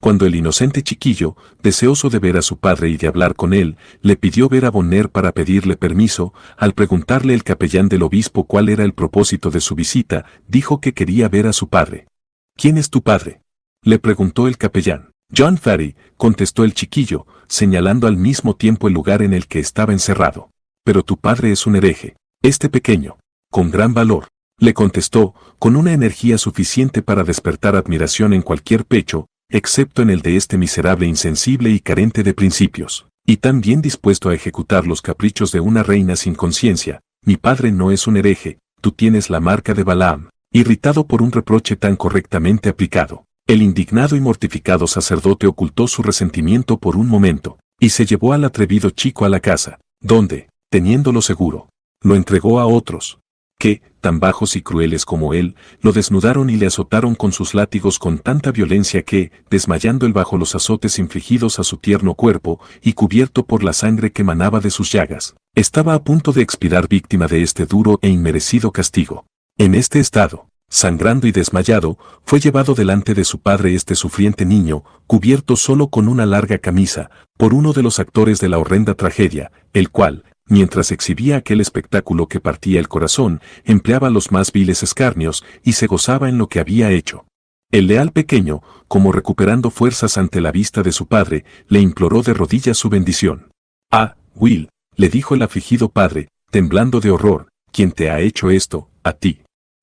Cuando el inocente chiquillo, deseoso de ver a su padre y de hablar con él, le pidió ver a Bonner para pedirle permiso, al preguntarle el capellán del obispo cuál era el propósito de su visita, dijo que quería ver a su padre. ¿Quién es tu padre?, le preguntó el capellán. John Ferry, contestó el chiquillo, señalando al mismo tiempo el lugar en el que estaba encerrado. Pero tu padre es un hereje. Este pequeño, con gran valor, le contestó, con una energía suficiente para despertar admiración en cualquier pecho, excepto en el de este miserable insensible y carente de principios, y tan bien dispuesto a ejecutar los caprichos de una reina sin conciencia. Mi padre no es un hereje, tú tienes la marca de Balaam. Irritado por un reproche tan correctamente aplicado, el indignado y mortificado sacerdote ocultó su resentimiento por un momento, y se llevó al atrevido chico a la casa, donde, teniéndolo seguro, lo entregó a otros, que, tan bajos y crueles como él, lo desnudaron y le azotaron con sus látigos con tanta violencia que, desmayando él bajo los azotes infligidos a su tierno cuerpo y cubierto por la sangre que manaba de sus llagas, estaba a punto de expirar víctima de este duro e inmerecido castigo. En este estado, sangrando y desmayado, fue llevado delante de su padre este sufriente niño, cubierto solo con una larga camisa, por uno de los actores de la horrenda tragedia, el cual, mientras exhibía aquel espectáculo que partía el corazón, empleaba los más viles escarnios y se gozaba en lo que había hecho. El leal pequeño, como recuperando fuerzas ante la vista de su padre, le imploró de rodillas su bendición. «Ah, Will», le dijo el afligido padre, temblando de horror, «¿quién te ha hecho esto? A ti».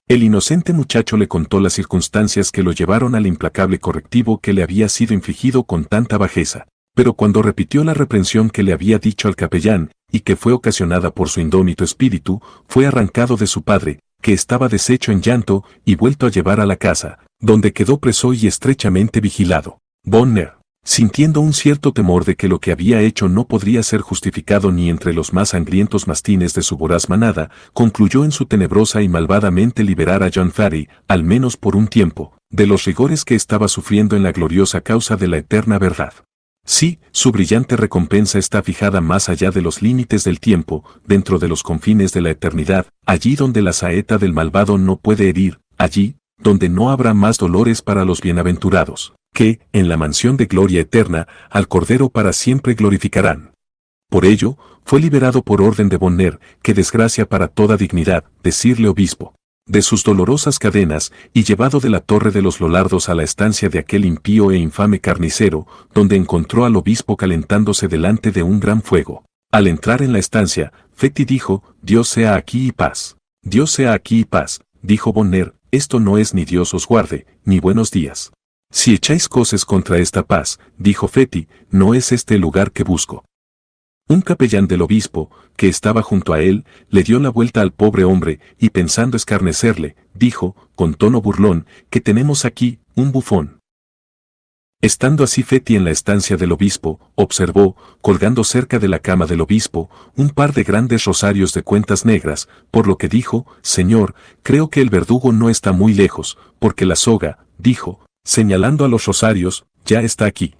El inocente muchacho le contó las circunstancias que lo llevaron al implacable correctivo que le había sido infligido con tanta bajeza. Pero cuando repitió la reprensión que le había dicho al capellán, y que fue ocasionada por su indómito espíritu, fue arrancado de su padre, que estaba deshecho en llanto, y vuelto a llevar a la casa, donde quedó preso y estrechamente vigilado. Bonner, sintiendo un cierto temor de que lo que había hecho no podría ser justificado ni entre los más sangrientos mastines de su voraz manada, concluyó en su tenebrosa y malvada mente liberar a John Ferry, al menos por un tiempo, de los rigores que estaba sufriendo en la gloriosa causa de la eterna verdad. Sí, su brillante recompensa está fijada más allá de los límites del tiempo, dentro de los confines de la eternidad, allí donde la saeta del malvado no puede herir, allí, donde no habrá más dolores para los bienaventurados, que, en la mansión de gloria eterna, al Cordero para siempre glorificarán. Por ello, fue liberado por orden de Bonner, que desgracia para toda dignidad, decirle obispo, de sus dolorosas cadenas, y llevado de la torre de los Lollardos a la estancia de aquel impío e infame carnicero, donde encontró al obispo calentándose delante de un gran fuego. Al entrar en la estancia, Fetty dijo, «Dios sea aquí y paz». «Dios sea aquí y paz», dijo Bonner, «esto no es ni Dios os guarde, ni buenos días». «Si echáis coces contra esta paz», dijo Fetty, «no es este el lugar que busco». Un capellán del obispo, que estaba junto a él, le dio la vuelta al pobre hombre, y pensando escarnecerle, dijo, con tono burlón, que tenemos aquí un bufón. Estando así Fetty en la estancia del obispo, observó, colgando cerca de la cama del obispo, un par de grandes rosarios de cuentas negras, por lo que dijo, «Señor, creo que el verdugo no está muy lejos, porque la soga», dijo, señalando a los rosarios, «ya está aquí».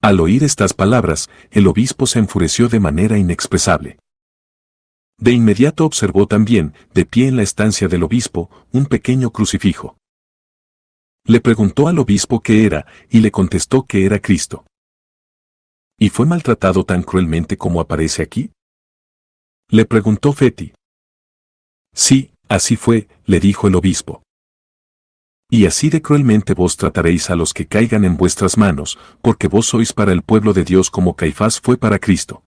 Al oír estas palabras, el obispo se enfureció de manera inexpresable. De inmediato observó también, de pie en la estancia del obispo, un pequeño crucifijo. Le preguntó al obispo qué era, y le contestó que era Cristo. ¿Y fue maltratado tan cruelmente como aparece aquí?, le preguntó Fetty. Sí, así fue, le dijo el obispo. Y así de cruelmente vos trataréis a los que caigan en vuestras manos, porque vos sois para el pueblo de Dios como Caifás fue para Cristo.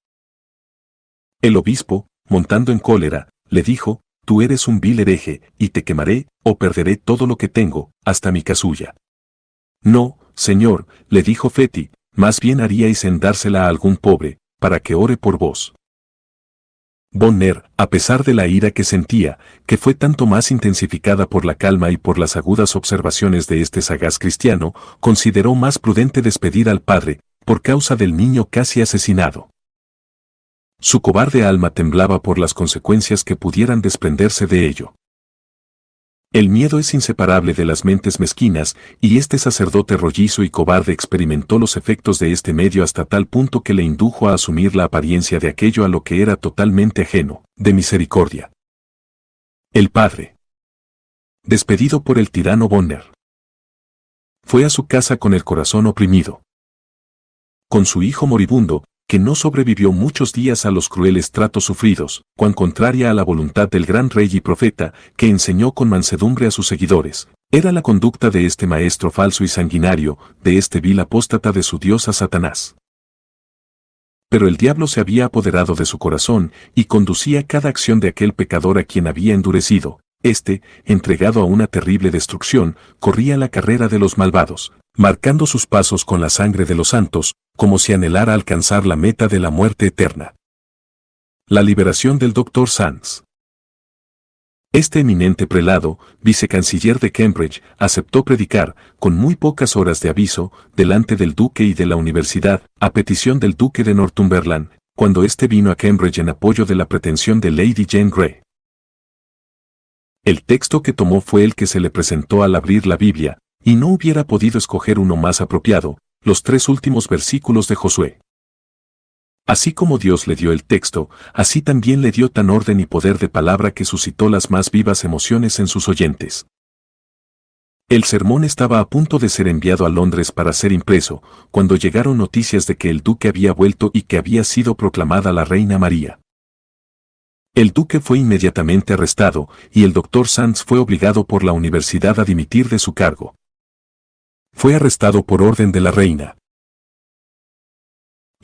El obispo, montando en cólera, le dijo, «Tú eres un vil hereje, y te quemaré, o perderé todo lo que tengo, hasta mi casulla». «No, señor», le dijo Fetty, «más bien haríais en dársela a algún pobre, para que ore por vos». Bonner, a pesar de la ira que sentía, que fue tanto más intensificada por la calma y por las agudas observaciones de este sagaz cristiano, consideró más prudente despedir al padre, por causa del niño casi asesinado. Su cobarde alma temblaba por las consecuencias que pudieran desprenderse de ello. El miedo es inseparable de las mentes mezquinas, y este sacerdote rollizo y cobarde experimentó los efectos de este medio hasta tal punto que le indujo a asumir la apariencia de aquello a lo que era totalmente ajeno, de misericordia. El padre, despedido por el tirano Bonner, fue a su casa con el corazón oprimido. Con su hijo moribundo, que no sobrevivió muchos días a los crueles tratos sufridos, cuan contraria a la voluntad del gran rey y profeta, que enseñó con mansedumbre a sus seguidores, Era la conducta de este maestro falso y sanguinario, de este vil apóstata de su diosa Satanás. Pero el diablo se había apoderado de su corazón y conducía cada acción de aquel pecador a quien había endurecido. Entregado a una terrible destrucción, corría la carrera de los malvados, marcando sus pasos con la sangre de los santos, como si anhelara alcanzar la meta de la muerte eterna. La liberación del Dr. Sands. Este eminente prelado, vicecanciller de Cambridge, aceptó predicar, con muy pocas horas de aviso, delante del duque y de la universidad, a petición del duque de Northumberland, cuando éste vino a Cambridge en apoyo de la pretensión de Lady Jane Grey. El texto que tomó fue el que se le presentó al abrir la Biblia, y no hubiera podido escoger uno más apropiado, los 3 últimos versículos de Josué. Así como Dios le dio el texto, así también le dio tan orden y poder de palabra que suscitó las más vivas emociones en sus oyentes. El sermón estaba a punto de ser enviado a Londres para ser impreso, cuando llegaron noticias de que el duque había vuelto y que había sido proclamada la Reina María. El duque fue inmediatamente arrestado, y el Dr. Sands fue obligado por la universidad a dimitir de su cargo. Fue arrestado por orden de la reina.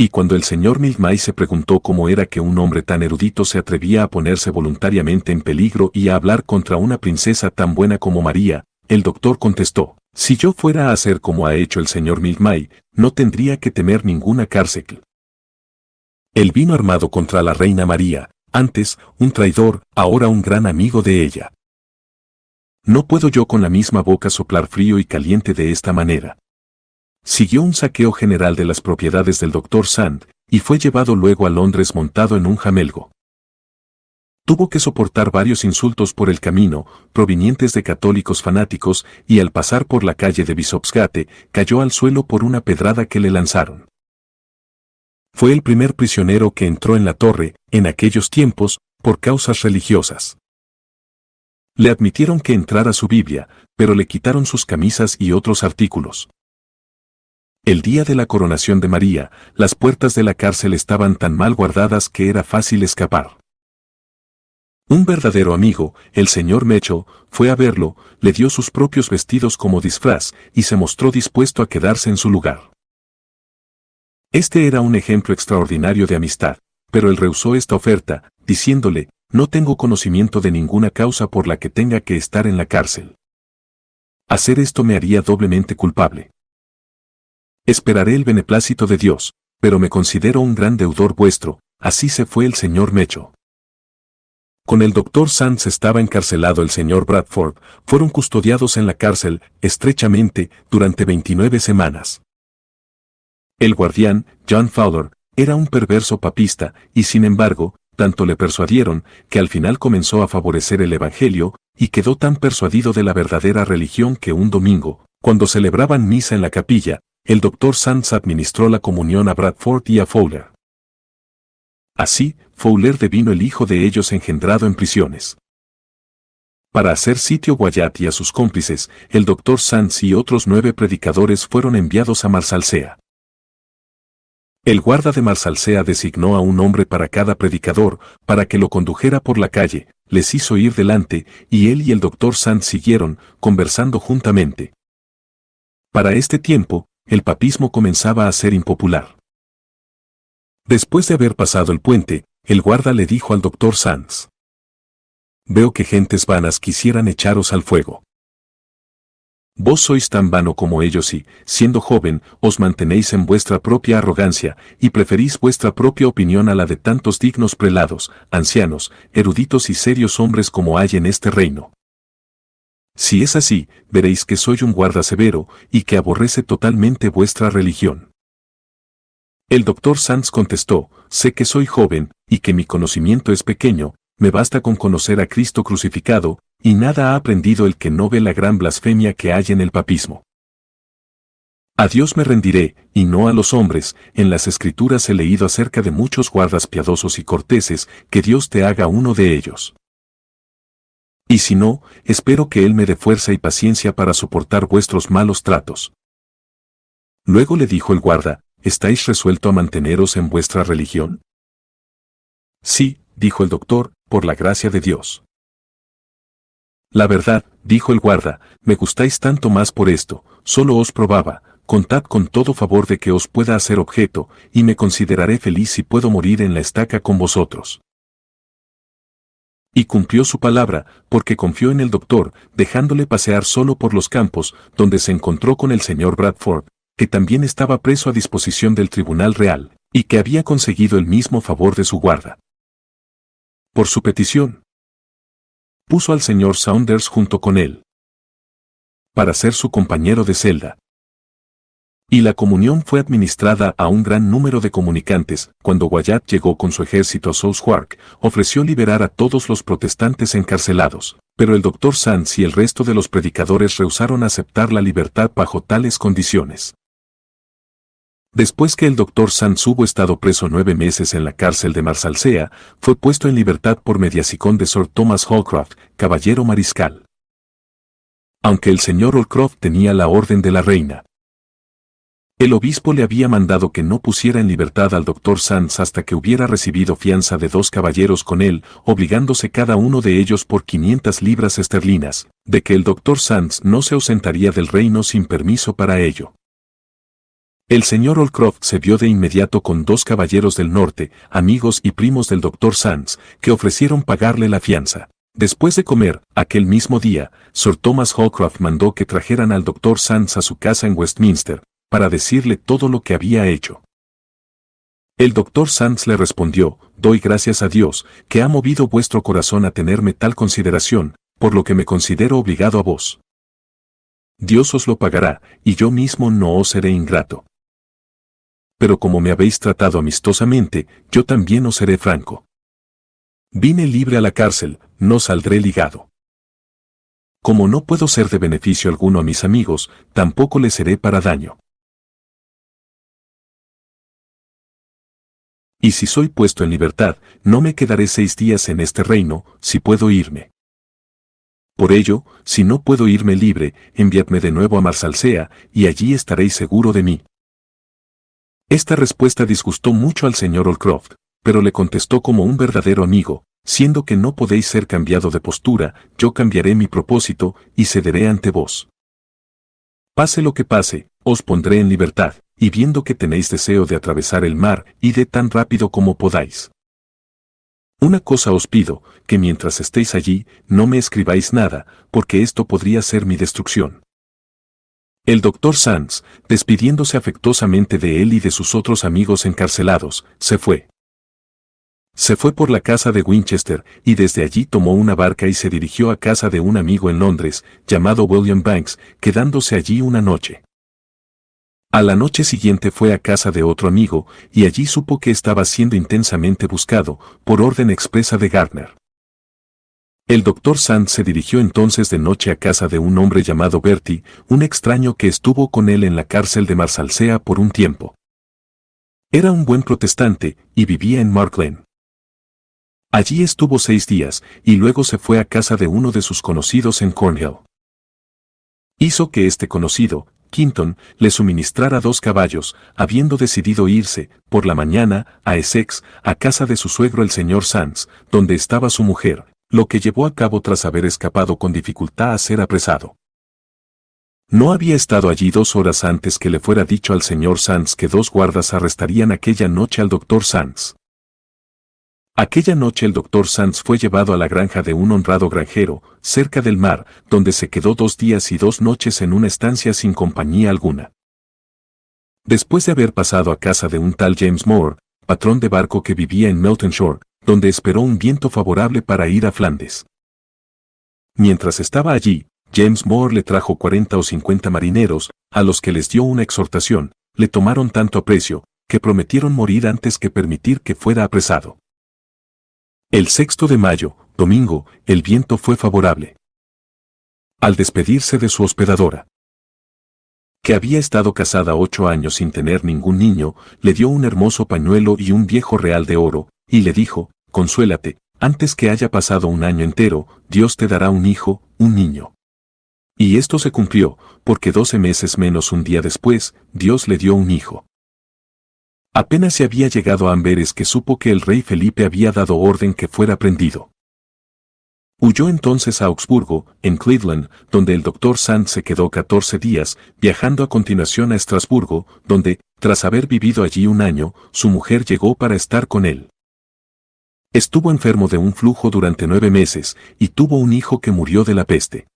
Y cuando el señor Mildmay se preguntó cómo era que un hombre tan erudito se atrevía a ponerse voluntariamente en peligro y a hablar contra una princesa tan buena como María, el doctor contestó: si yo fuera a hacer como ha hecho el señor Mildmay, no tendría que temer ninguna cárcel. Él vino armado contra la reina María, antes un traidor, ahora un gran amigo de ella. No puedo yo con la misma boca soplar frío y caliente de esta manera. Siguió un saqueo general de las propiedades del Dr. Sand, y fue llevado luego a Londres montado en un jamelgo. Tuvo que soportar varios insultos por el camino, provenientes de católicos fanáticos, y al pasar por la calle de Bishopsgate, cayó al suelo por una pedrada que le lanzaron. Fue el primer prisionero que entró en la torre, en aquellos tiempos, por causas religiosas. Le admitieron que entrara su Biblia, pero le quitaron sus camisas y otros artículos. El día de la coronación de María, las puertas de la cárcel estaban tan mal guardadas que era fácil escapar. Un verdadero amigo, el señor Mecho, fue a verlo, le dio sus propios vestidos como disfraz, y se mostró dispuesto a quedarse en su lugar. Este era un ejemplo extraordinario de amistad, pero él rehusó esta oferta, diciéndole: no tengo conocimiento de ninguna causa por la que tenga que estar en la cárcel. Hacer esto me haría doblemente culpable. Esperaré el beneplácito de Dios, pero me considero un gran deudor vuestro. Así se fue el señor Mecho. Con el Dr. Sands estaba encarcelado el señor Bradford, fueron custodiados en la cárcel, estrechamente, durante 29 semanas. El guardián, John Fowler, era un perverso papista, y sin embargo, tanto le persuadieron, que al final comenzó a favorecer el Evangelio, y quedó tan persuadido de la verdadera religión que un domingo, cuando celebraban misa en la capilla, el Dr. Sands administró la comunión a Bradford y a Fowler. Así, Fowler devino el hijo de ellos engendrado en prisiones. Para hacer sitio Wyatt y a sus cómplices, el Dr. Sands y otros 9 predicadores fueron enviados a Marsalsea. El guarda de Marsalsea designó a un hombre para cada predicador, para que lo condujera por la calle, les hizo ir delante, y él y el Dr. Sands siguieron, conversando juntamente. Para este tiempo, el papismo comenzaba a ser impopular. Después de haber pasado el puente, el guarda le dijo al Dr. Sands: veo que gentes vanas quisieran echaros al fuego. Vos sois tan vano como ellos y, siendo joven, os mantenéis en vuestra propia arrogancia, y preferís vuestra propia opinión a la de tantos dignos prelados, ancianos, eruditos y serios hombres como hay en este reino. Si es así, veréis que soy un guarda severo, y que aborrece totalmente vuestra religión. El Dr. Sands contestó: sé que soy joven, y que mi conocimiento es pequeño, me basta con conocer a Cristo crucificado, y nada ha aprendido el que no ve la gran blasfemia que hay en el papismo. A Dios me rendiré, y no a los hombres. En las Escrituras he leído acerca de muchos guardas piadosos y corteses, que Dios te haga uno de ellos. Y si no, espero que Él me dé fuerza y paciencia para soportar vuestros malos tratos. Luego le dijo el guarda: ¿estáis resuelto a manteneros en vuestra religión? Sí, dijo el doctor, por la gracia de Dios. La verdad, dijo el guarda, me gustáis tanto más por esto, solo os probaba, contad con todo favor de que os pueda hacer objeto, y me consideraré feliz si puedo morir en la estaca con vosotros. Y cumplió su palabra, porque confió en el doctor, dejándole pasear solo por los campos, donde se encontró con el señor Bradford, que también estaba preso a disposición del Tribunal Real, y que había conseguido el mismo favor de su guarda. Por su petición, puso al señor Saunders junto con él, para ser su compañero de celda. Y la comunión fue administrada a un gran número de comunicantes. Cuando Wyatt llegó con su ejército a Southwark, ofreció liberar a todos los protestantes encarcelados, pero el doctor Sands y el resto de los predicadores rehusaron aceptar la libertad bajo tales condiciones. Después que el doctor Sands hubo estado preso 9 meses en la cárcel de Marsalsea, fue puesto en libertad por mediación de Sir Thomas Holcroft, caballero mariscal. Aunque el señor Holcroft tenía la orden de la reina, el obispo le había mandado que no pusiera en libertad al doctor Sands hasta que hubiera recibido fianza de 2 caballeros con él, obligándose cada uno de ellos por 500 libras esterlinas, de que el doctor Sands no se ausentaría del reino sin permiso para ello. El señor Holcroft se vio de inmediato con 2 caballeros del norte, amigos y primos del doctor Sands, que ofrecieron pagarle la fianza. Después de comer, aquel mismo día, Sir Thomas Holcroft mandó que trajeran al doctor Sands a su casa en Westminster, para decirle todo lo que había hecho. El doctor Sands le respondió, doy gracias a Dios, que ha movido vuestro corazón a tenerme tal consideración, por lo que me considero obligado a vos. Dios os lo pagará, y yo mismo no os seré ingrato. Pero como me habéis tratado amistosamente, yo también os seré franco. Vine libre a la cárcel, no saldré ligado. Como no puedo ser de beneficio alguno a mis amigos, tampoco les seré para daño. Y si soy puesto en libertad, no me quedaré 6 días en este reino, si puedo irme. Por ello, si no puedo irme libre, enviadme de nuevo a Marsalsea, y allí estaréis seguro de mí. Esta respuesta disgustó mucho al señor Holcroft, pero le contestó como un verdadero amigo, siendo que no podéis ser cambiado de postura, yo cambiaré mi propósito, y cederé ante vos. Pase lo que pase, os pondré en libertad, y viendo que tenéis deseo de atravesar el mar, id tan rápido como podáis. Una cosa os pido, que mientras estéis allí, no me escribáis nada, porque esto podría ser mi destrucción. El doctor Sands, despidiéndose afectuosamente de él y de sus otros amigos encarcelados, se fue. Se fue por la casa de Winchester, y desde allí tomó una barca y se dirigió a casa de un amigo en Londres, llamado William Banks, quedándose allí una noche. A la noche siguiente fue a casa de otro amigo, y allí supo que estaba siendo intensamente buscado, por orden expresa de Gardner. El doctor Sands se dirigió entonces de noche a casa de un hombre llamado Bertie, un extraño que estuvo con él en la cárcel de Marsalsea por un tiempo. Era un buen protestante, y vivía en Mark Lane. Allí estuvo 6 días, y luego se fue a casa de uno de sus conocidos en Cornhill. Hizo que este conocido, Quinton, le suministrara 2 caballos, habiendo decidido irse, por la mañana, a Essex, a casa de su suegro el señor Sands, donde estaba su mujer, lo que llevó a cabo tras haber escapado con dificultad a ser apresado. No había estado allí 2 horas antes que le fuera dicho al señor Sands que 2 guardas arrestarían aquella noche al doctor Sands. Aquella noche el doctor Sands fue llevado a la granja de un honrado granjero, cerca del mar, donde se quedó 2 días y 2 noches en una estancia sin compañía alguna. Después de haber pasado a casa de un tal James Moore, patrón de barco que vivía en Melton Shore, donde esperó un viento favorable para ir a Flandes. Mientras estaba allí, James Moore le trajo 40 o 50 marineros, a los que les dio una exhortación, le tomaron tanto aprecio, que prometieron morir antes que permitir que fuera apresado. El 6 de mayo, domingo, el viento fue favorable. Al despedirse de su hospedadora, que había estado casada 8 años sin tener ningún niño, le dio un hermoso pañuelo y un viejo real de oro, y le dijo, consuélate, antes que haya pasado un año entero, Dios te dará un hijo, un niño. Y esto se cumplió, porque 12 meses menos un día después, Dios le dio un hijo. Apenas se había llegado a Amberes que supo que el rey Felipe había dado orden que fuera prendido. Huyó entonces a Augsburgo, en Cleveland, donde el Dr. Sand se quedó 14 días, viajando a continuación a Estrasburgo, donde, tras haber vivido allí un año, su mujer llegó para estar con él. Estuvo enfermo de un flujo durante 9 meses, y tuvo un hijo que murió de la peste.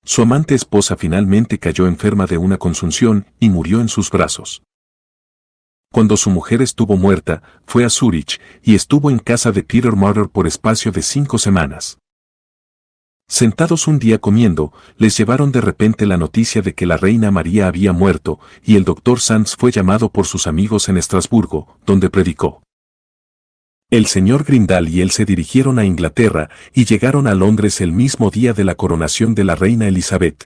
Su amante esposa finalmente cayó enferma de una consunción y murió en sus brazos. Cuando su mujer estuvo muerta, fue a Zúrich y estuvo en casa de Peter Martyr por espacio de 5 semanas. Sentados un día comiendo, les llevaron de repente la noticia de que la reina María había muerto, y el Dr. Sands fue llamado por sus amigos en Estrasburgo, donde predicó. El señor Grindal y él se dirigieron a Inglaterra y llegaron a Londres el mismo día de la coronación de la reina Elizabeth.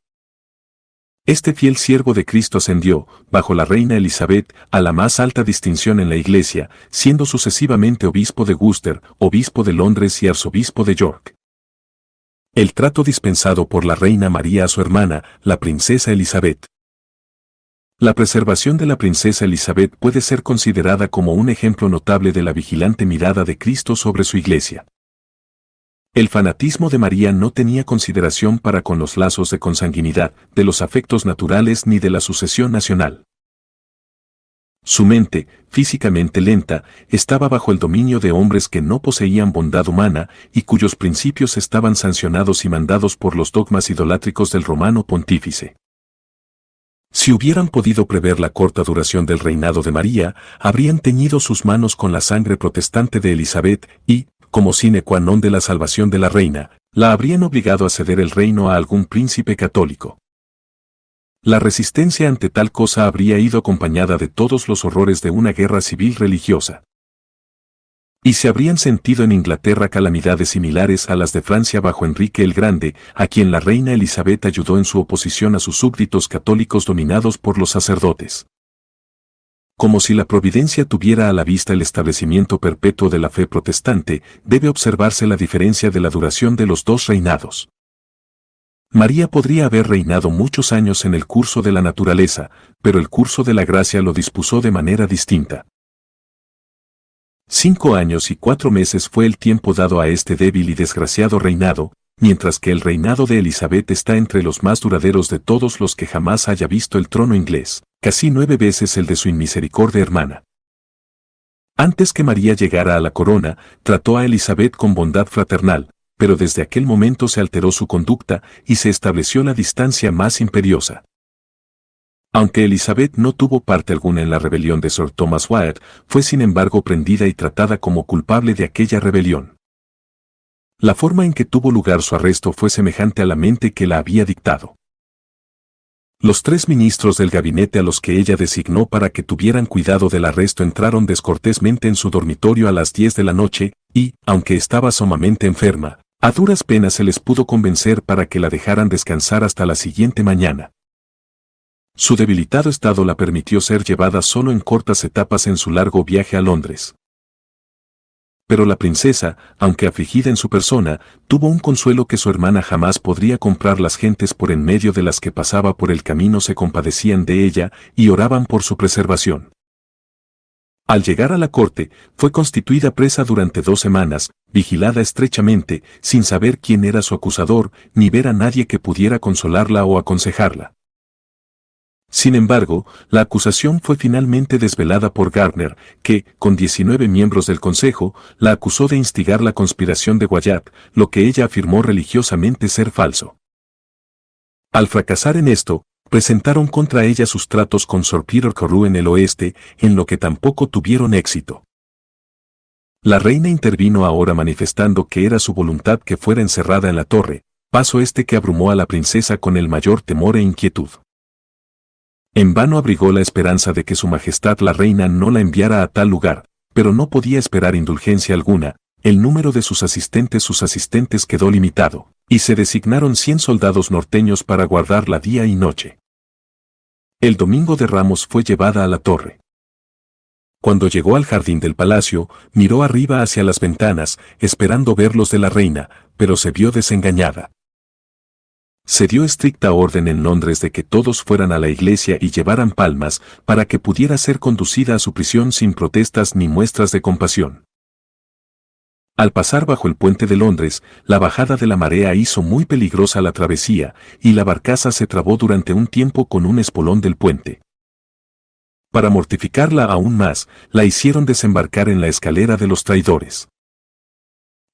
Este fiel siervo de Cristo ascendió, bajo la reina Elizabeth, a la más alta distinción en la Iglesia, siendo sucesivamente obispo de Worcester, obispo de Londres y arzobispo de York. El trato dispensado por la reina María a su hermana, la princesa Elizabeth. La preservación de la princesa Elizabeth puede ser considerada como un ejemplo notable de la vigilante mirada de Cristo sobre su Iglesia. El fanatismo de María no tenía consideración para con los lazos de consanguinidad, de los afectos naturales ni de la sucesión nacional. Su mente, físicamente lenta, estaba bajo el dominio de hombres que no poseían bondad humana y cuyos principios estaban sancionados y mandados por los dogmas idolátricos del romano pontífice. Si hubieran podido prever la corta duración del reinado de María, habrían teñido sus manos con la sangre protestante de Elizabeth y, como sine qua non de la salvación de la reina, la habrían obligado a ceder el reino a algún príncipe católico. La resistencia ante tal cosa habría ido acompañada de todos los horrores de una guerra civil religiosa. Y se habrían sentido en Inglaterra calamidades similares a las de Francia bajo Enrique el Grande, a quien la reina Elizabeth ayudó en su oposición a sus súbditos católicos dominados por los sacerdotes. Como si la providencia tuviera a la vista el establecimiento perpetuo de la fe protestante, debe observarse la diferencia de la duración de los dos reinados. María podría haber reinado muchos años en el curso de la naturaleza, pero el curso de la gracia lo dispuso de manera distinta. 5 años y 4 meses fue el tiempo dado a este débil y desgraciado reinado, mientras que el reinado de Elizabeth está entre los más duraderos de todos los que jamás haya visto el trono inglés, casi 9 veces el de su inmisericordia hermana. Antes que María llegara a la corona, trató a Elizabeth con bondad fraternal, pero desde aquel momento se alteró su conducta y se estableció la distancia más imperiosa. Aunque Elizabeth no tuvo parte alguna en la rebelión de Sir Thomas Wyatt, fue sin embargo prendida y tratada como culpable de aquella rebelión. La forma en que tuvo lugar su arresto fue semejante a la mente que la había dictado. Los 3 ministros del gabinete a los que ella designó para que tuvieran cuidado del arresto entraron descortésmente en su dormitorio a las 10 de la noche, y, aunque estaba sumamente enferma, a duras penas se les pudo convencer para que la dejaran descansar hasta la siguiente mañana. Su debilitado estado la permitió ser llevada solo en cortas etapas en su largo viaje a Londres. Pero la princesa, aunque afligida en su persona, tuvo un consuelo que su hermana jamás podría comprar. Las gentes por en medio de las que pasaba por el camino se compadecían de ella y oraban por su preservación. Al llegar a la corte, fue constituida presa durante 2 semanas, vigilada estrechamente, sin saber quién era su acusador, ni ver a nadie que pudiera consolarla o aconsejarla. Sin embargo, la acusación fue finalmente desvelada por Gardner, que, con 19 miembros del Consejo, la acusó de instigar la conspiración de Wyatt, lo que ella afirmó religiosamente ser falso. Al fracasar en esto, presentaron contra ella sus tratos con Sir Peter Carew en el oeste, en lo que tampoco tuvieron éxito. La reina intervino ahora manifestando que era su voluntad que fuera encerrada en la torre, paso este que abrumó a la princesa con el mayor temor e inquietud. En vano abrigó la esperanza de que su majestad la reina no la enviara a tal lugar, pero no podía esperar indulgencia alguna. El número de sus asistentes quedó limitado, y se designaron 100 soldados norteños para guardarla día y noche. El domingo de Ramos fue llevada a la torre. Cuando llegó al jardín del palacio, miró arriba hacia las ventanas, esperando ver los de la reina, pero se vio desengañada. Se dio estricta orden en Londres de que todos fueran a la iglesia y llevaran palmas para que pudiera ser conducida a su prisión sin protestas ni muestras de compasión. Al pasar bajo el puente de Londres, la bajada de la marea hizo muy peligrosa la travesía, y la barcaza se trabó durante un tiempo con un espolón del puente. Para mortificarla aún más, la hicieron desembarcar en la escalera de los traidores.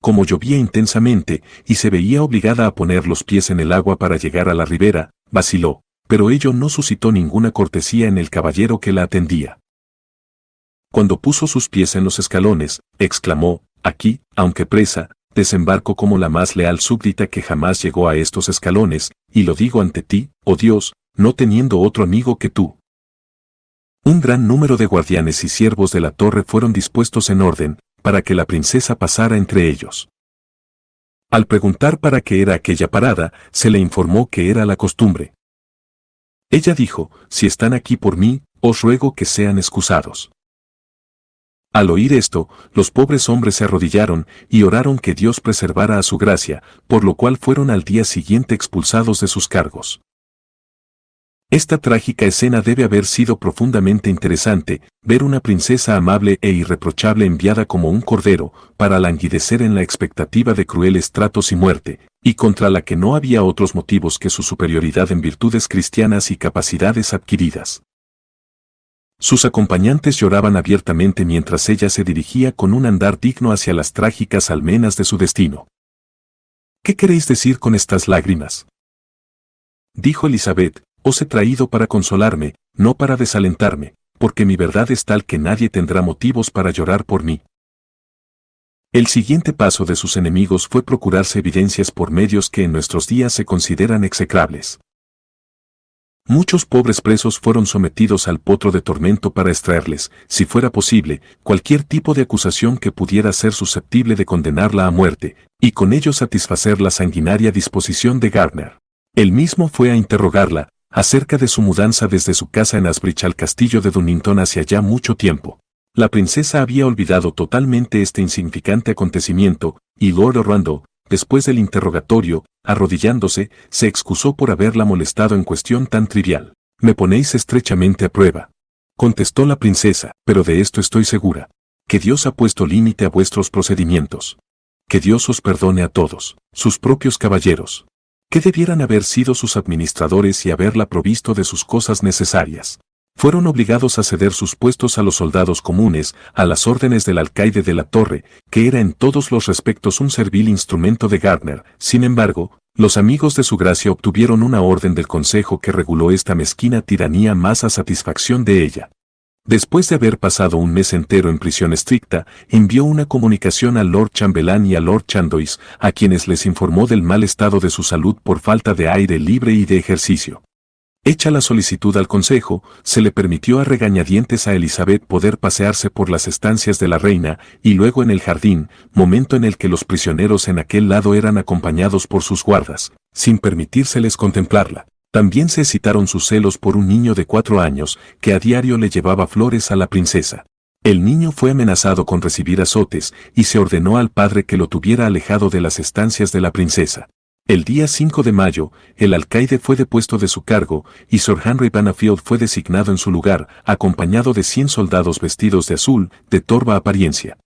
Como llovía intensamente, y se veía obligada a poner los pies en el agua para llegar a la ribera, vaciló, pero ello no suscitó ninguna cortesía en el caballero que la atendía. Cuando puso sus pies en los escalones, exclamó: «Aquí, aunque presa, desembarco como la más leal súbdita que jamás llegó a estos escalones, y lo digo ante ti, oh Dios, no teniendo otro amigo que tú». Un gran número de guardianes y siervos de la torre fueron dispuestos en orden, para que la princesa pasara entre ellos. Al preguntar para qué era aquella parada, se le informó que era la costumbre. Ella dijo: «Si están aquí por mí, os ruego que sean excusados». Al oír esto, los pobres hombres se arrodillaron y oraron que Dios preservara a su gracia, por lo cual fueron al día siguiente expulsados de sus cargos. Esta trágica escena debe haber sido profundamente interesante, ver una princesa amable e irreprochable enviada como un cordero, para languidecer en la expectativa de crueles tratos y muerte, y contra la que no había otros motivos que su superioridad en virtudes cristianas y capacidades adquiridas. Sus acompañantes lloraban abiertamente mientras ella se dirigía con un andar digno hacia las trágicas almenas de su destino. «¿Qué queréis decir con estas lágrimas?», dijo Elizabeth. «Os he traído para consolarme, no para desalentarme, porque mi verdad es tal que nadie tendrá motivos para llorar por mí». El siguiente paso de sus enemigos fue procurarse evidencias por medios que en nuestros días se consideran execrables. Muchos pobres presos fueron sometidos al potro de tormento para extraerles, si fuera posible, cualquier tipo de acusación que pudiera ser susceptible de condenarla a muerte, y con ello satisfacer la sanguinaria disposición de Gardner. Él mismo fue a interrogarla acerca de su mudanza desde su casa en Asbridge al castillo de Dunnington hacía ya mucho tiempo. La princesa había olvidado totalmente este insignificante acontecimiento, y Lord Orlando, después del interrogatorio, arrodillándose, se excusó por haberla molestado en cuestión tan trivial. «Me ponéis estrechamente a prueba», contestó la princesa, «pero de esto estoy segura, que Dios ha puesto límite a vuestros procedimientos. Que Dios os perdone a todos, sus propios caballeros, que debieran haber sido sus administradores y haberla provisto de sus cosas necesarias. Fueron obligados a ceder sus puestos a los soldados comunes, a las órdenes del alcaide de la torre, que era en todos los respectos un servil instrumento de Gardner. Sin embargo, los amigos de su gracia obtuvieron una orden del consejo que reguló esta mezquina tiranía más a satisfacción de ella. Después de haber pasado un mes entero en prisión estricta, envió una comunicación al Lord Chambelán y al Lord Chandos, a quienes les informó del mal estado de su salud por falta de aire libre y de ejercicio. Hecha la solicitud al consejo, se le permitió a regañadientes a Elizabeth poder pasearse por las estancias de la reina, y luego en el jardín, momento en el que los prisioneros en aquel lado eran acompañados por sus guardas, sin permitírseles contemplarla. También se excitaron sus celos por un niño de 4 años, que a diario le llevaba flores a la princesa. El niño fue amenazado con recibir azotes, y se ordenó al padre que lo tuviera alejado de las estancias de la princesa. El día 5 de mayo, el alcaide fue depuesto de su cargo, y Sir Henry Bannafield fue designado en su lugar, acompañado de 100 soldados vestidos de azul, de torva apariencia.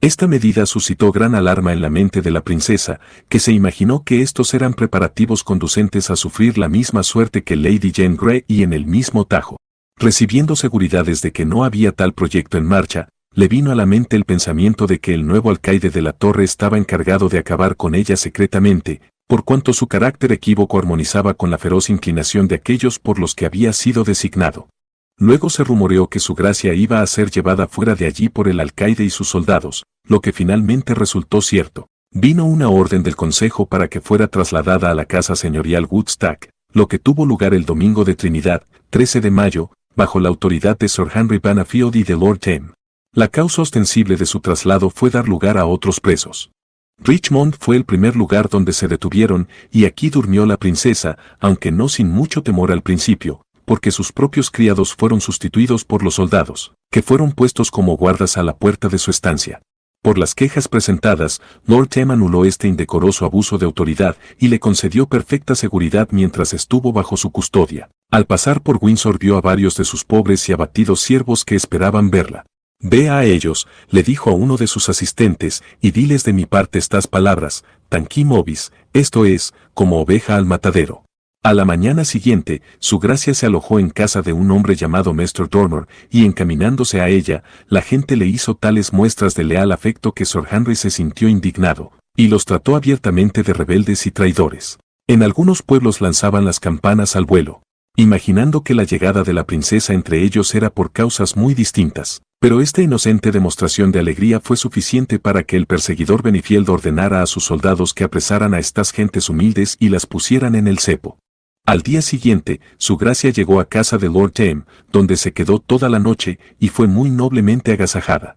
Esta medida suscitó gran alarma en la mente de la princesa, que se imaginó que estos eran preparativos conducentes a sufrir la misma suerte que Lady Jane Grey y en el mismo Tajo. Recibiendo seguridades de que no había tal proyecto en marcha, le vino a la mente el pensamiento de que el nuevo alcaide de la torre estaba encargado de acabar con ella secretamente, por cuanto su carácter equívoco armonizaba con la feroz inclinación de aquellos por los que había sido designado. Luego se rumoreó que su gracia iba a ser llevada fuera de allí por el alcaide y sus soldados, lo que finalmente resultó cierto. Vino una orden del consejo para que fuera trasladada a la casa señorial Woodstock, lo que tuvo lugar el domingo de Trinidad, 13 de mayo, bajo la autoridad de Sir Henry Bannafield y de Lord Thame. La causa ostensible de su traslado fue dar lugar a otros presos. Richmond fue el primer lugar donde se detuvieron, y aquí durmió la princesa, aunque no sin mucho temor al principio, porque sus propios criados fueron sustituidos por los soldados, que fueron puestos como guardas a la puerta de su estancia. Por las quejas presentadas, Lord Thame anuló este indecoroso abuso de autoridad y le concedió perfecta seguridad mientras estuvo bajo su custodia. Al pasar por Windsor vio a varios de sus pobres y abatidos siervos que esperaban verla. Ve a ellos, le dijo a uno de sus asistentes, y diles de mi parte estas palabras, tanquim ovis, esto es, como oveja al matadero. A la mañana siguiente, su gracia se alojó en casa de un hombre llamado Mr. Dormer, y encaminándose a ella, la gente le hizo tales muestras de leal afecto que Sir Henry se sintió indignado, y los trató abiertamente de rebeldes y traidores. En algunos pueblos lanzaban las campanas al vuelo, imaginando que la llegada de la princesa entre ellos era por causas muy distintas. Pero esta inocente demostración de alegría fue suficiente para que el perseguidor Benifield ordenara a sus soldados que apresaran a estas gentes humildes y las pusieran en el cepo. Al día siguiente, su gracia llegó a casa de Lord Thame, donde se quedó toda la noche y fue muy noblemente agasajada.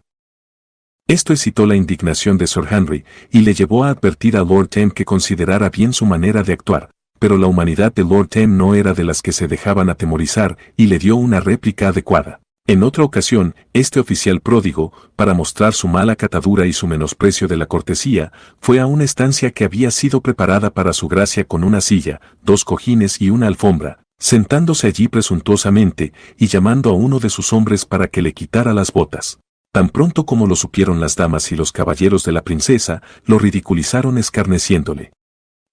Esto excitó la indignación de Sir Henry y le llevó a advertir a Lord Thame que considerara bien su manera de actuar, pero la humanidad de Lord Thame no era de las que se dejaban atemorizar y le dio una réplica adecuada. En otra ocasión, este oficial pródigo, para mostrar su mala catadura y su menosprecio de la cortesía, fue a una estancia que había sido preparada para su gracia con una silla, 2 cojines y una alfombra, sentándose allí presuntuosamente y llamando a uno de sus hombres para que le quitara las botas. Tan pronto como lo supieron las damas y los caballeros de la princesa, lo ridiculizaron escarneciéndole.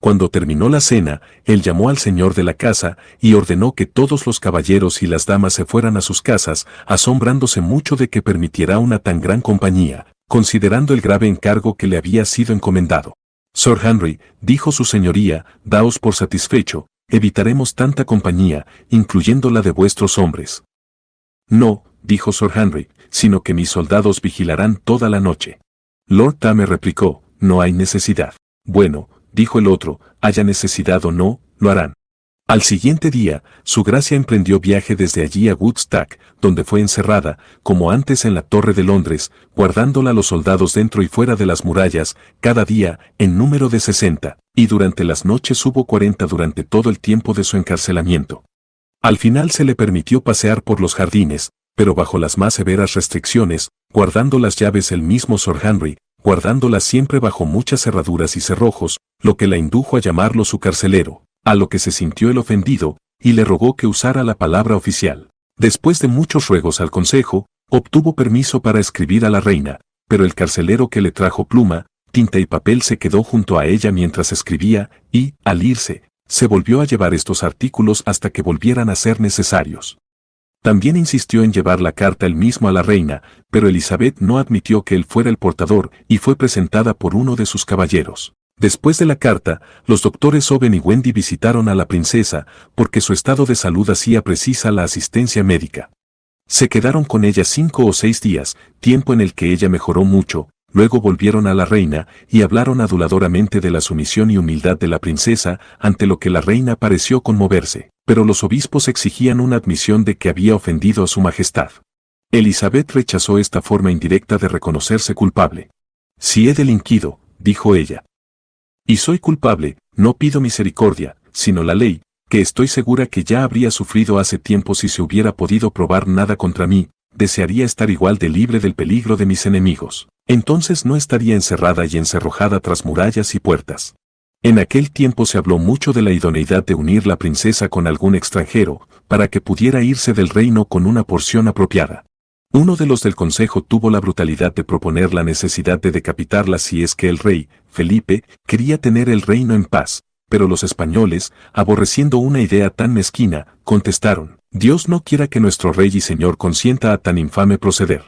Cuando terminó la cena, él llamó al señor de la casa y ordenó que todos los caballeros y las damas se fueran a sus casas, asombrándose mucho de que permitiera una tan gran compañía, considerando el grave encargo que le había sido encomendado. Sir Henry, dijo su señoría, daos por satisfecho, evitaremos tanta compañía, incluyendo la de vuestros hombres. No, dijo Sir Henry, sino que mis soldados vigilarán toda la noche. Lord Thame replicó, no hay necesidad. Bueno, dijo el otro, haya necesidad o no, lo harán. Al siguiente día, su gracia emprendió viaje desde allí a Woodstock, donde fue encerrada, como antes en la Torre de Londres, guardándola los soldados dentro y fuera de las murallas, cada día, en número de 60, y durante las noches hubo 40 durante todo el tiempo de su encarcelamiento. Al final se le permitió pasear por los jardines, pero bajo las más severas restricciones, guardando las llaves el mismo Sir Henry, guardándolas siempre bajo muchas cerraduras y cerrojos, lo que la indujo a llamarlo su carcelero, a lo que se sintió el ofendido, y le rogó que usara la palabra oficial. Después de muchos ruegos al consejo, obtuvo permiso para escribir a la reina, pero el carcelero que le trajo pluma, tinta y papel se quedó junto a ella mientras escribía, y, al irse, se volvió a llevar estos artículos hasta que volvieran a ser necesarios. También insistió en llevar la carta él mismo a la reina, pero Elizabeth no admitió que él fuera el portador y fue presentada por uno de sus caballeros. Después de la carta, los doctores Owen y Wendy visitaron a la princesa, porque su estado de salud hacía precisa la asistencia médica. Se quedaron con ella 5 o 6 días, tiempo en el que ella mejoró mucho. Luego volvieron a la reina y hablaron aduladoramente de la sumisión y humildad de la princesa, ante lo que la reina pareció conmoverse, pero los obispos exigían una admisión de que había ofendido a su majestad. Elizabeth rechazó esta forma indirecta de reconocerse culpable. Si he delinquido, dijo ella, y soy culpable, no pido misericordia, sino la ley, que estoy segura que ya habría sufrido hace tiempo si se hubiera podido probar nada contra mí, desearía estar igual de libre del peligro de mis enemigos. Entonces no estaría encerrada y encerrojada tras murallas y puertas. En aquel tiempo se habló mucho de la idoneidad de unir la princesa con algún extranjero, para que pudiera irse del reino con una porción apropiada. Uno de los del consejo tuvo la brutalidad de proponer la necesidad de decapitarla si es que el rey, Felipe, quería tener el reino en paz, pero los españoles, aborreciendo una idea tan mezquina, contestaron, Dios no quiera que nuestro rey y señor consienta a tan infame proceder.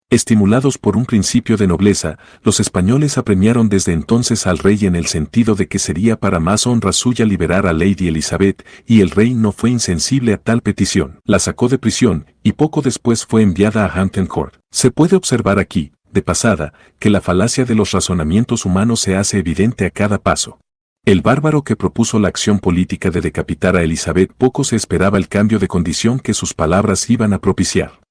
Estimulados por un principio de nobleza, los españoles apremiaron desde entonces al rey en el sentido de que sería para más honra suya liberar a Lady Elizabeth, y el rey no fue insensible a tal petición. La sacó de prisión, y poco después fue enviada a Hampton Court. Se puede observar aquí, de pasada, que la falacia de los razonamientos humanos se hace evidente a cada paso. El bárbaro que propuso la acción política de decapitar a Elizabeth poco se esperaba el cambio de condición que sus palabras iban a propiciar.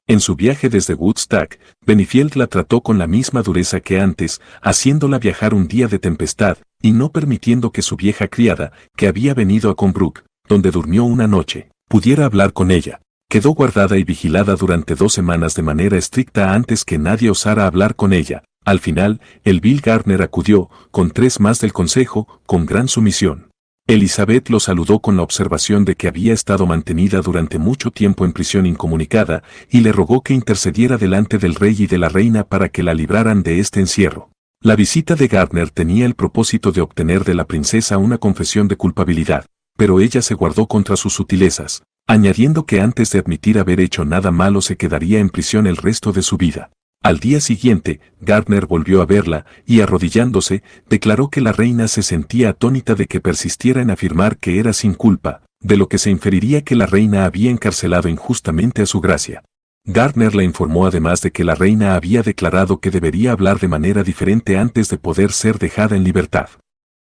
En su viaje desde Woodstock, Benifield la trató con la misma dureza que antes, haciéndola viajar un día de tempestad, y no permitiendo que su vieja criada, que había venido a Combrook, donde durmió una noche, pudiera hablar con ella. Quedó guardada y vigilada durante 2 semanas de manera estricta antes que nadie osara hablar con ella. Al final, el Bill Gardner acudió, con 3 más del consejo, con gran sumisión. Elizabeth lo saludó con la observación de que había estado mantenida durante mucho tiempo en prisión incomunicada, y le rogó que intercediera delante del rey y de la reina para que la libraran de este encierro. La visita de Gardner tenía el propósito de obtener de la princesa una confesión de culpabilidad, pero ella se guardó contra sus sutilezas, añadiendo que antes de admitir haber hecho nada malo se quedaría en prisión el resto de su vida. Al día siguiente, Gardner volvió a verla, y arrodillándose, declaró que la reina se sentía atónita de que persistiera en afirmar que era sin culpa, de lo que se inferiría que la reina había encarcelado injustamente a su gracia. Gardner le informó además de que la reina había declarado que debería hablar de manera diferente antes de poder ser dejada en libertad.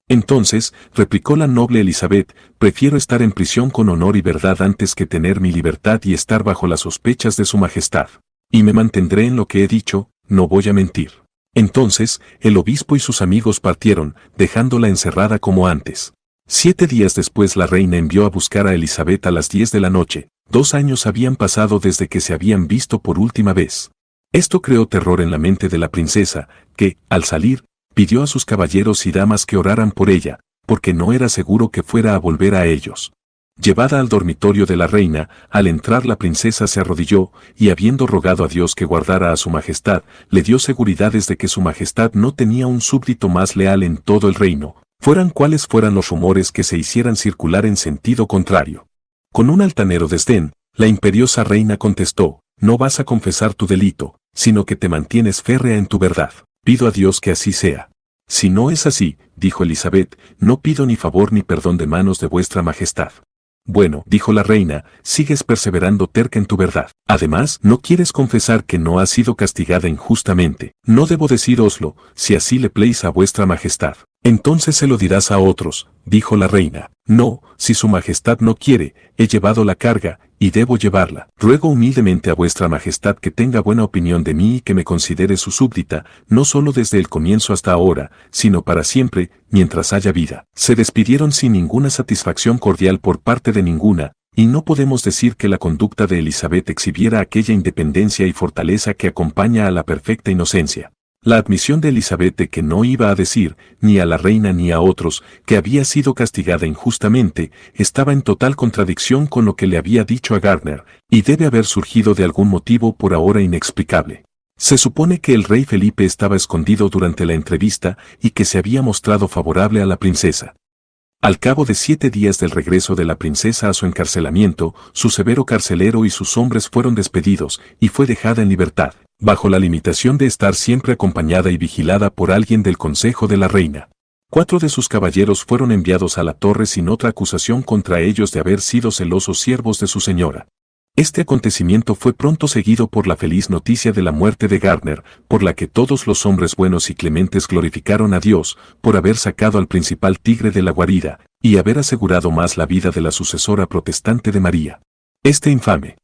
Entonces, replicó la noble Elizabeth, prefiero estar en prisión con honor y verdad antes que tener mi libertad y estar bajo las sospechas de su majestad. Y me mantendré en lo que he dicho, no voy a mentir. Entonces, el obispo y sus amigos partieron, dejándola encerrada como antes. 7 días después la reina envió a buscar a Elizabeth a las 10 de la noche. 2 años habían pasado desde que se habían visto por última vez. Esto creó terror en la mente de la princesa, que, al salir, pidió a sus caballeros y damas que oraran por ella, porque no era seguro que fuera a volver a ellos. Llevada al dormitorio de la reina, al entrar la princesa se arrodilló, y habiendo rogado a Dios que guardara a su majestad, le dio seguridades de que su majestad no tenía un súbdito más leal en todo el reino, fueran cuales fueran los rumores que se hicieran circular en sentido contrario. Con un altanero desdén, la imperiosa reina contestó, no vas a confesar tu delito, sino que te mantienes férrea en tu verdad. Pido a Dios que así sea. Si no es así, dijo Elizabeth, no pido ni favor ni perdón de manos de vuestra majestad. Bueno, dijo la reina, sigues perseverando terca en tu verdad. Además, no quieres confesar que no has sido castigada injustamente. No debo decíroslo, si así le pléis a vuestra majestad. Entonces se lo dirás a otros, dijo la reina. No, si su majestad no quiere, he llevado la carga, y debo llevarla. Ruego humildemente a vuestra majestad que tenga buena opinión de mí y que me considere su súbdita, no solo desde el comienzo hasta ahora, sino para siempre, mientras haya vida. Se despidieron sin ninguna satisfacción cordial por parte de ninguna, y no podemos decir que la conducta de Elizabeth exhibiera aquella independencia y fortaleza que acompaña a la perfecta inocencia. La admisión de Elizabeth de que no iba a decir, ni a la reina ni a otros, que había sido castigada injustamente, estaba en total contradicción con lo que le había dicho a Gardner, y debe haber surgido de algún motivo por ahora inexplicable. Se supone que el rey Felipe estaba escondido durante la entrevista y que se había mostrado favorable a la princesa. Al cabo de 7 días del regreso de la princesa a su encarcelamiento, su severo carcelero y sus hombres fueron despedidos, y fue dejada en libertad, bajo la limitación de estar siempre acompañada y vigilada por alguien del consejo de la reina. 4 de sus caballeros fueron enviados a la torre sin otra acusación contra ellos de haber sido celosos siervos de su señora. Este acontecimiento fue pronto seguido por la feliz noticia de la muerte de Gardner, por la que todos los hombres buenos y clementes glorificaron a Dios, por haber sacado al principal tigre de la guarida, y haber asegurado más la vida de la sucesora protestante de María. Este infame.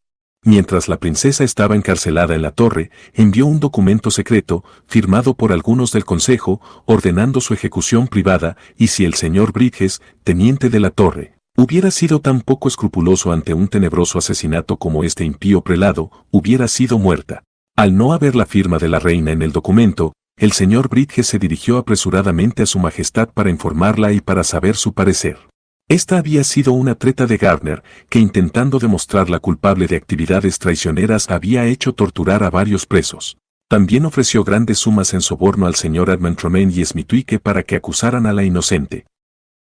Mientras la princesa estaba encarcelada en la torre, envió un documento secreto, firmado por algunos del consejo, ordenando su ejecución privada, y si el señor Bridges, teniente de la torre, hubiera sido tan poco escrupuloso ante un tenebroso asesinato como este impío prelado, hubiera sido muerta. Al no haber la firma de la reina en el documento, el señor Bridges se dirigió apresuradamente a su majestad para informarla y para saber su parecer. Esta había sido una treta de Gardner, que intentando demostrarla culpable de actividades traicioneras había hecho torturar a varios presos. También ofreció grandes sumas en soborno al señor Edmund Tremaine y Smithwick para que acusaran a la inocente.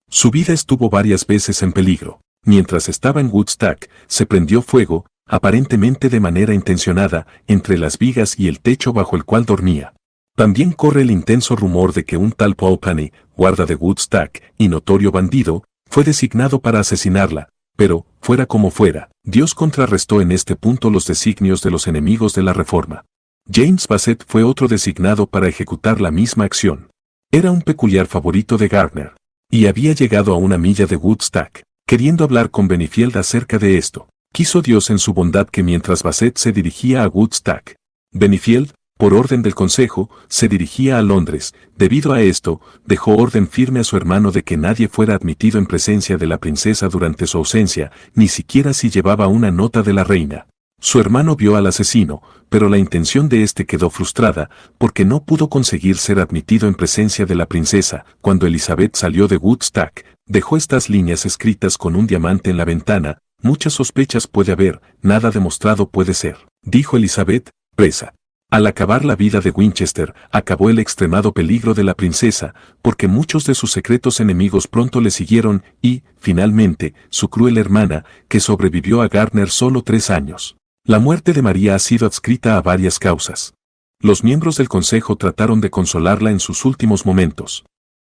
Su vida estuvo varias veces en peligro. Mientras estaba en Woodstock, se prendió fuego, aparentemente de manera intencionada, entre las vigas y el techo bajo el cual dormía. También corre el intenso rumor de que un tal Paul Penny, guarda de Woodstock y notorio bandido, fue designado para asesinarla, pero, fuera como fuera, Dios contrarrestó en este punto los designios de los enemigos de la Reforma. James Bassett fue otro designado para ejecutar la misma acción. Era un peculiar favorito de Gardner, y había llegado a 1 milla de Woodstock, queriendo hablar con Benfield acerca de esto. Quiso Dios en su bondad que mientras Bassett se dirigía a Woodstock, Benfield, por orden del consejo, se dirigía a Londres. Debido a esto, dejó orden firme a su hermano de que nadie fuera admitido en presencia de la princesa durante su ausencia, ni siquiera si llevaba una nota de la reina. Su hermano vio al asesino, pero la intención de este quedó frustrada, porque no pudo conseguir ser admitido en presencia de la princesa. Cuando Elizabeth salió de Woodstock, dejó estas líneas escritas con un diamante en la ventana: muchas sospechas puede haber, nada demostrado puede ser, dijo Elizabeth, presa. Al acabar la vida de Winchester, acabó el extremado peligro de la princesa, porque muchos de sus secretos enemigos pronto le siguieron, y, finalmente, su cruel hermana, que sobrevivió a Gardner solo 3 años. La muerte de María ha sido adscrita a varias causas. Los miembros del consejo trataron de consolarla en sus últimos momentos,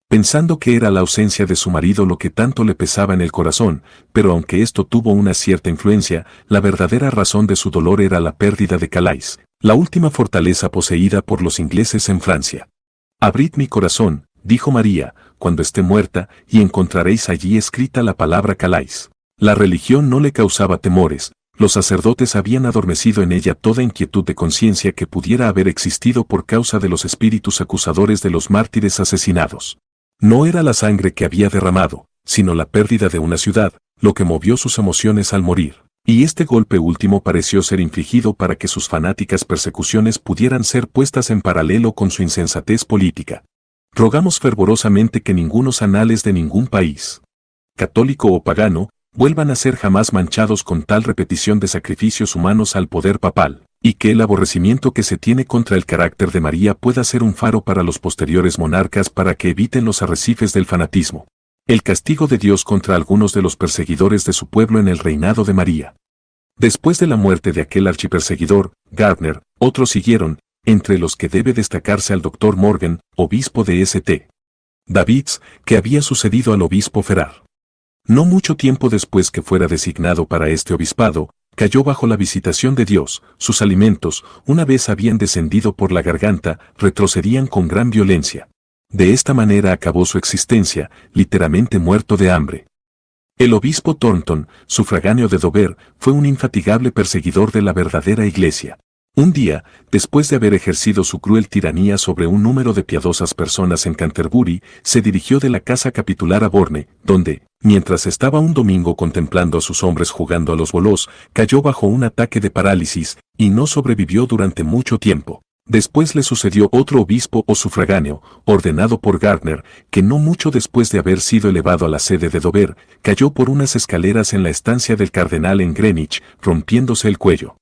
pensando que era la ausencia de su marido lo que tanto le pesaba en el corazón, pero aunque esto tuvo una cierta influencia, la verdadera razón de su dolor era la pérdida de Calais, la última fortaleza poseída por los ingleses en Francia. Abrid mi corazón, dijo María, cuando esté muerta, y encontraréis allí escrita la palabra Calais. La religión no le causaba temores. Los sacerdotes habían adormecido en ella toda inquietud de conciencia que pudiera haber existido por causa de los espíritus acusadores de los mártires asesinados. No era la sangre que había derramado, sino la pérdida de una ciudad, lo que movió sus emociones al morir. Y este golpe último pareció ser infligido para que sus fanáticas persecuciones pudieran ser puestas en paralelo con su insensatez política. Rogamos fervorosamente que ningunos anales de ningún país, católico o pagano, vuelvan a ser jamás manchados con tal repetición de sacrificios humanos al poder papal, y que el aborrecimiento que se tiene contra el carácter de María pueda ser un faro para los posteriores monarcas para que eviten los arrecifes del fanatismo. El castigo de Dios contra algunos de los perseguidores de su pueblo en el reinado de María. Después de la muerte de aquel archiperseguidor, Gardner, otros siguieron, entre los que debe destacarse al doctor Morgan, obispo de St. David's, que había sucedido al obispo Ferrar. No mucho tiempo después que fuera designado para este obispado, cayó bajo la visitación de Dios. Sus alimentos, una vez habían descendido por la garganta, retrocedían con gran violencia. De esta manera acabó su existencia, literalmente muerto de hambre. El obispo Thornton, sufragáneo de Dover, fue un infatigable perseguidor de la verdadera Iglesia. Un día, después de haber ejercido su cruel tiranía sobre un número de piadosas personas en Canterbury, se dirigió de la casa capitular a Bourne, donde, mientras estaba un domingo contemplando a sus hombres jugando a los bolos, cayó bajo un ataque de parálisis, y no sobrevivió durante mucho tiempo. Después le sucedió otro obispo o sufragáneo, ordenado por Gardner, que no mucho después de haber sido elevado a la sede de Dover, cayó por unas escaleras en la estancia del cardenal en Greenwich, rompiéndose el cuello.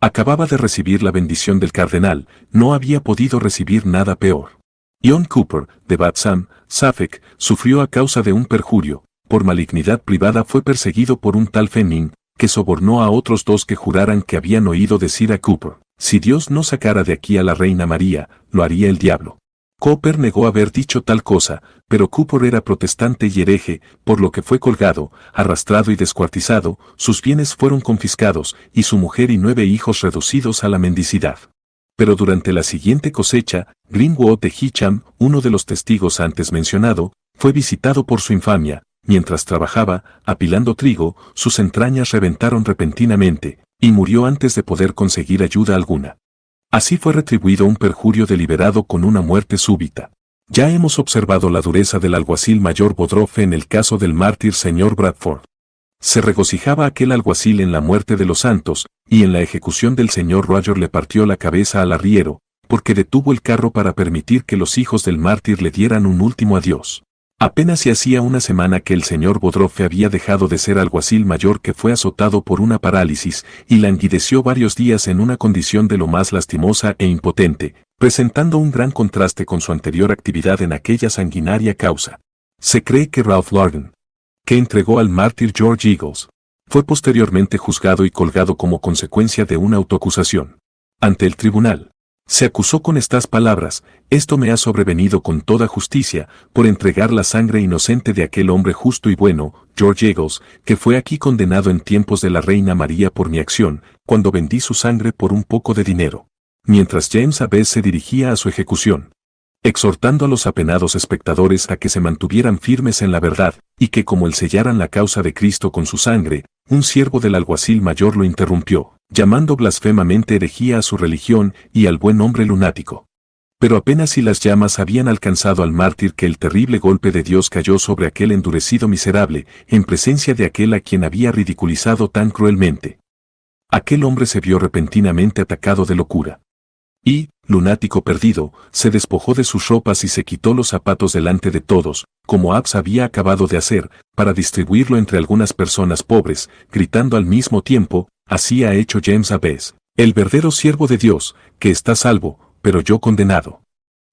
Acababa de recibir la bendición del cardenal, no había podido recibir nada peor. John Cooper, de Bathsham, Suffolk, sufrió a causa de un perjurio. Por malignidad privada fue perseguido por un tal Fenning, que sobornó a otros 2 que juraran que habían oído decir a Cooper: si Dios no sacara de aquí a la reina María, lo haría el diablo. Cooper negó haber dicho tal cosa, pero Cooper era protestante y hereje, por lo que fue colgado, arrastrado y descuartizado, sus bienes fueron confiscados, y su mujer y 9 hijos reducidos a la mendicidad. Pero durante la siguiente cosecha, Greenwood de Hitcham, uno de los testigos antes mencionado, fue visitado por su infamia. Mientras trabajaba, apilando trigo, sus entrañas reventaron repentinamente, y murió antes de poder conseguir ayuda alguna. Así fue retribuido un perjurio deliberado con una muerte súbita. Ya hemos observado la dureza del alguacil mayor Bodroff en el caso del mártir señor Bradford. Se regocijaba aquel alguacil en la muerte de los santos, y en la ejecución del señor Roger le partió la cabeza al arriero, porque detuvo el carro para permitir que los hijos del mártir le dieran un último adiós. Apenas se hacía una semana que el señor Bodroff había dejado de ser alguacil mayor, que fue azotado por una parálisis, y languideció varios días en una condición de lo más lastimosa e impotente, presentando un gran contraste con su anterior actividad en aquella sanguinaria causa. Se cree que Ralph Larden, que entregó al mártir George Eagles, fue posteriormente juzgado y colgado como consecuencia de una autoacusación. Ante el tribunal, se acusó con estas palabras: esto me ha sobrevenido con toda justicia, por entregar la sangre inocente de aquel hombre justo y bueno, George Eagles, que fue aquí condenado en tiempos de la reina María por mi acción, cuando vendí su sangre por un poco de dinero. Mientras James Abbess se dirigía a su ejecución, exhortando a los apenados espectadores a que se mantuvieran firmes en la verdad, y que como él sellaran la causa de Cristo con su sangre, un siervo del alguacil mayor lo interrumpió, llamando blasfemamente herejía a su religión y al buen hombre lunático. Pero apenas si las llamas habían alcanzado al mártir que el terrible golpe de Dios cayó sobre aquel endurecido miserable, en presencia de aquel a quien había ridiculizado tan cruelmente. Aquel hombre se vio repentinamente atacado de locura. Y, lunático perdido, se despojó de sus ropas y se quitó los zapatos delante de todos, como Abbs había acabado de hacer, para distribuirlo entre algunas personas pobres, gritando al mismo tiempo, así ha hecho James Abbes, el verdadero siervo de Dios, que está salvo, pero yo condenado.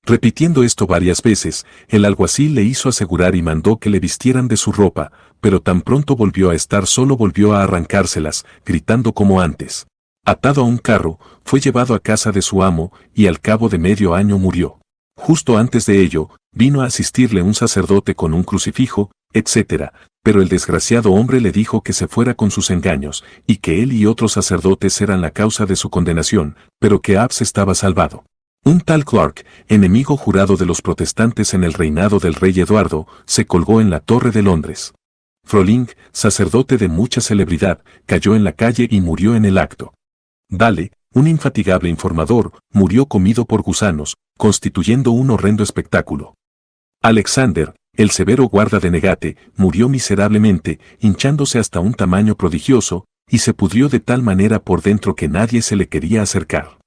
Repitiendo esto varias veces, el alguacil le hizo asegurar y mandó que le vistieran de su ropa, pero tan pronto volvió a estar solo volvió a arrancárselas, gritando como antes. Atado a un carro, fue llevado a casa de su amo, y al cabo de medio año murió. Justo antes de ello, vino a asistirle un sacerdote con un crucifijo, etc., pero el desgraciado hombre le dijo que se fuera con sus engaños, y que él y otros sacerdotes eran la causa de su condenación, pero que Abbs estaba salvado. Un tal Clark, enemigo jurado de los protestantes en el reinado del rey Eduardo, se colgó en la Torre de Londres. Froling, sacerdote de mucha celebridad, cayó en la calle y murió en el acto. Dale, un infatigable informador, murió comido por gusanos, constituyendo un horrendo espectáculo. Alexander, el severo guarda de Negate, murió miserablemente, hinchándose hasta un tamaño prodigioso, y se pudrió de tal manera por dentro que nadie se le quería acercar.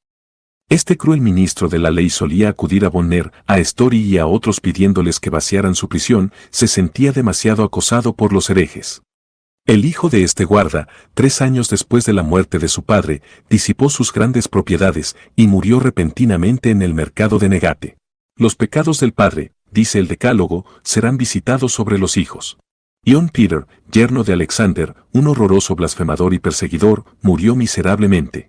Este cruel ministro de la ley solía acudir a Bonner, a Story y a otros pidiéndoles que vaciaran su prisión, se sentía demasiado acosado por los herejes. El hijo de este guarda, 3 años después de la muerte de su padre, disipó sus grandes propiedades y murió repentinamente en el mercado de Negate. Los pecados del padre, dice el Decálogo, serán visitados sobre los hijos. Ion Peter, yerno de Alexander, un horroroso blasfemador y perseguidor, murió miserablemente.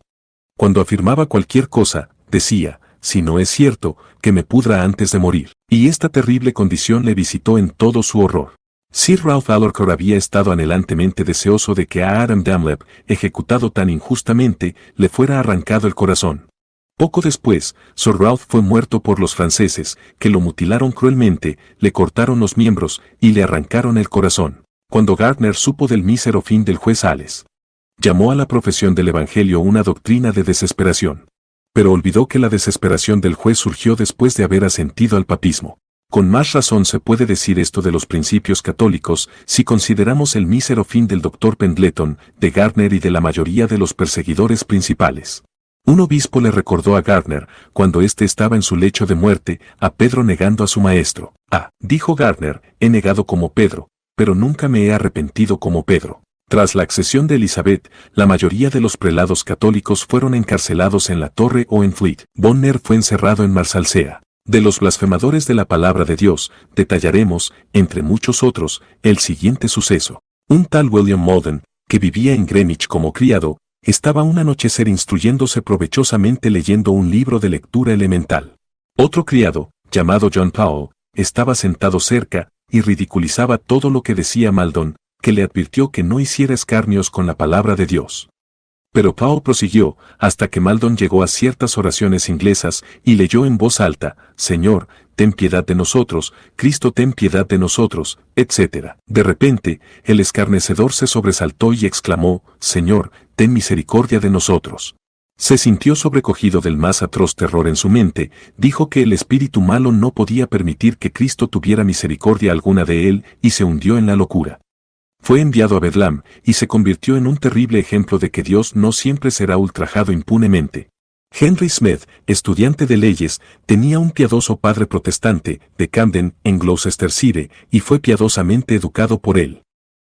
Cuando afirmaba cualquier cosa, decía, si no es cierto, que me pudra antes de morir. Y esta terrible condición le visitó en todo su horror. Sir Ralph Alorcott había estado anhelantemente deseoso de que a Adam Dunlap, ejecutado tan injustamente, le fuera arrancado el corazón. Poco después, Sir Ralph fue muerto por los franceses, que lo mutilaron cruelmente, le cortaron los miembros y le arrancaron el corazón. Cuando Gardner supo del mísero fin del juez Hales, llamó a la profesión del Evangelio una doctrina de desesperación. Pero olvidó que la desesperación del juez surgió después de haber asentido al papismo. Con más razón se puede decir esto de los principios católicos si consideramos el mísero fin del Dr. Pendleton, de Gardner y de la mayoría de los perseguidores principales. Un obispo le recordó a Gardner, cuando éste estaba en su lecho de muerte, a Pedro negando a su maestro. Dijo Gardner, he negado como Pedro, pero nunca me he arrepentido como Pedro. Tras la accesión de Elizabeth, la mayoría de los prelados católicos fueron encarcelados en la Torre o en Fleet. Bonner fue encerrado en Marsalsea. De los blasfemadores de la palabra de Dios, detallaremos, entre muchos otros, el siguiente suceso. Un tal William Malden, que vivía en Greenwich como criado, estaba un anochecer instruyéndose provechosamente leyendo un libro de lectura elemental. Otro criado, llamado John Powell, estaba sentado cerca, y ridiculizaba todo lo que decía Maldon, que le advirtió que no hiciera escarnios con la palabra de Dios. Pero Powell prosiguió, hasta que Maldon llegó a ciertas oraciones inglesas y leyó en voz alta, Señor, ten piedad de nosotros, Cristo ten piedad de nosotros, etc. De repente, el escarnecedor se sobresaltó y exclamó, Señor, ten misericordia de nosotros. Se sintió sobrecogido del más atroz terror en su mente, dijo que el espíritu malo no podía permitir que Cristo tuviera misericordia alguna de él y se hundió en la locura. Fue enviado a Bedlam, y se convirtió en un terrible ejemplo de que Dios no siempre será ultrajado impunemente. Henry Smith, estudiante de leyes, tenía un piadoso padre protestante, de Camden, en Gloucestershire, y fue piadosamente educado por él.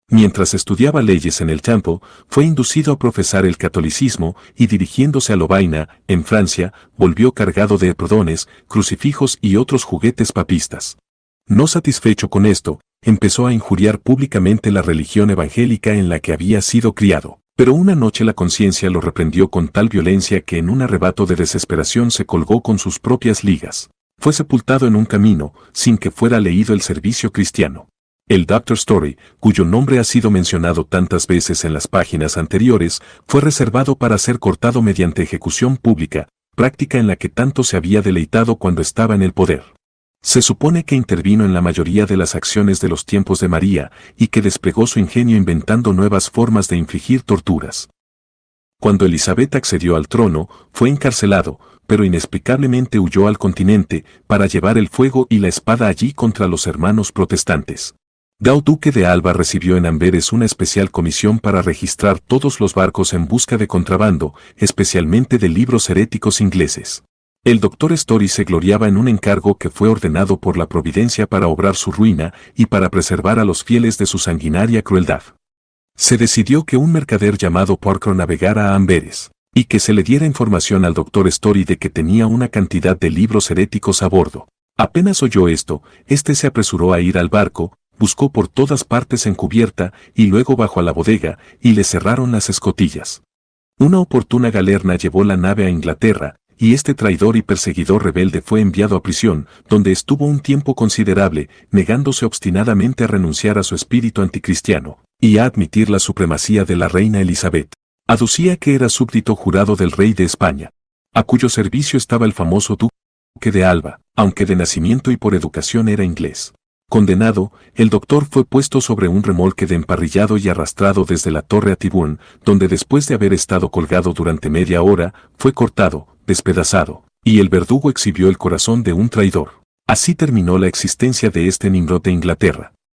Mientras estudiaba leyes en el Temple, fue inducido a profesar el catolicismo, y dirigiéndose a Lovaina, en Francia, volvió cargado de perdones, crucifijos y otros juguetes papistas. No satisfecho con esto, empezó a injuriar públicamente la religión evangélica en la que había sido criado. Pero una noche la conciencia lo reprendió con tal violencia que en un arrebato de desesperación se colgó con sus propias ligas. Fue sepultado en un camino, sin que fuera leído el servicio cristiano. El Dr. Story, cuyo nombre ha sido mencionado tantas veces en las páginas anteriores, fue reservado para ser cortado mediante ejecución pública, práctica en la que tanto se había deleitado cuando estaba en el poder. Se supone que intervino en la mayoría de las acciones de los tiempos de María, y que desplegó su ingenio inventando nuevas formas de infligir torturas. Cuando Elizabeth accedió al trono, fue encarcelado, pero inexplicablemente huyó al continente, para llevar el fuego y la espada allí contra los hermanos protestantes. Gao Duque de Alba recibió en Amberes una especial comisión para registrar todos los barcos en busca de contrabando, especialmente de libros heréticos ingleses. El doctor Story se gloriaba en un encargo que fue ordenado por la providencia para obrar su ruina y para preservar a los fieles de su sanguinaria crueldad. Se decidió que un mercader llamado Porcro navegara a Amberes, y que se le diera información al doctor Story de que tenía una cantidad de libros heréticos a bordo. Apenas oyó esto, este se apresuró a ir al barco, buscó por todas partes en cubierta y luego bajó a la bodega y le cerraron las escotillas. Una oportuna galerna llevó la nave a Inglaterra, y este traidor y perseguidor rebelde fue enviado a prisión, donde estuvo un tiempo considerable, negándose obstinadamente a renunciar a su espíritu anticristiano y a admitir la supremacía de la reina Elizabeth. Aducía que era súbdito jurado del rey de España, a cuyo servicio estaba el famoso Duque de Alba, aunque de nacimiento y por educación era inglés. Condenado, el doctor fue puesto sobre un remolque de emparrillado y arrastrado desde la torre a Tyburn, donde después de haber estado colgado durante media hora, fue cortado, despedazado, y el verdugo exhibió el corazón de un traidor. Así terminó la existencia de este Nimrod de Inglaterra.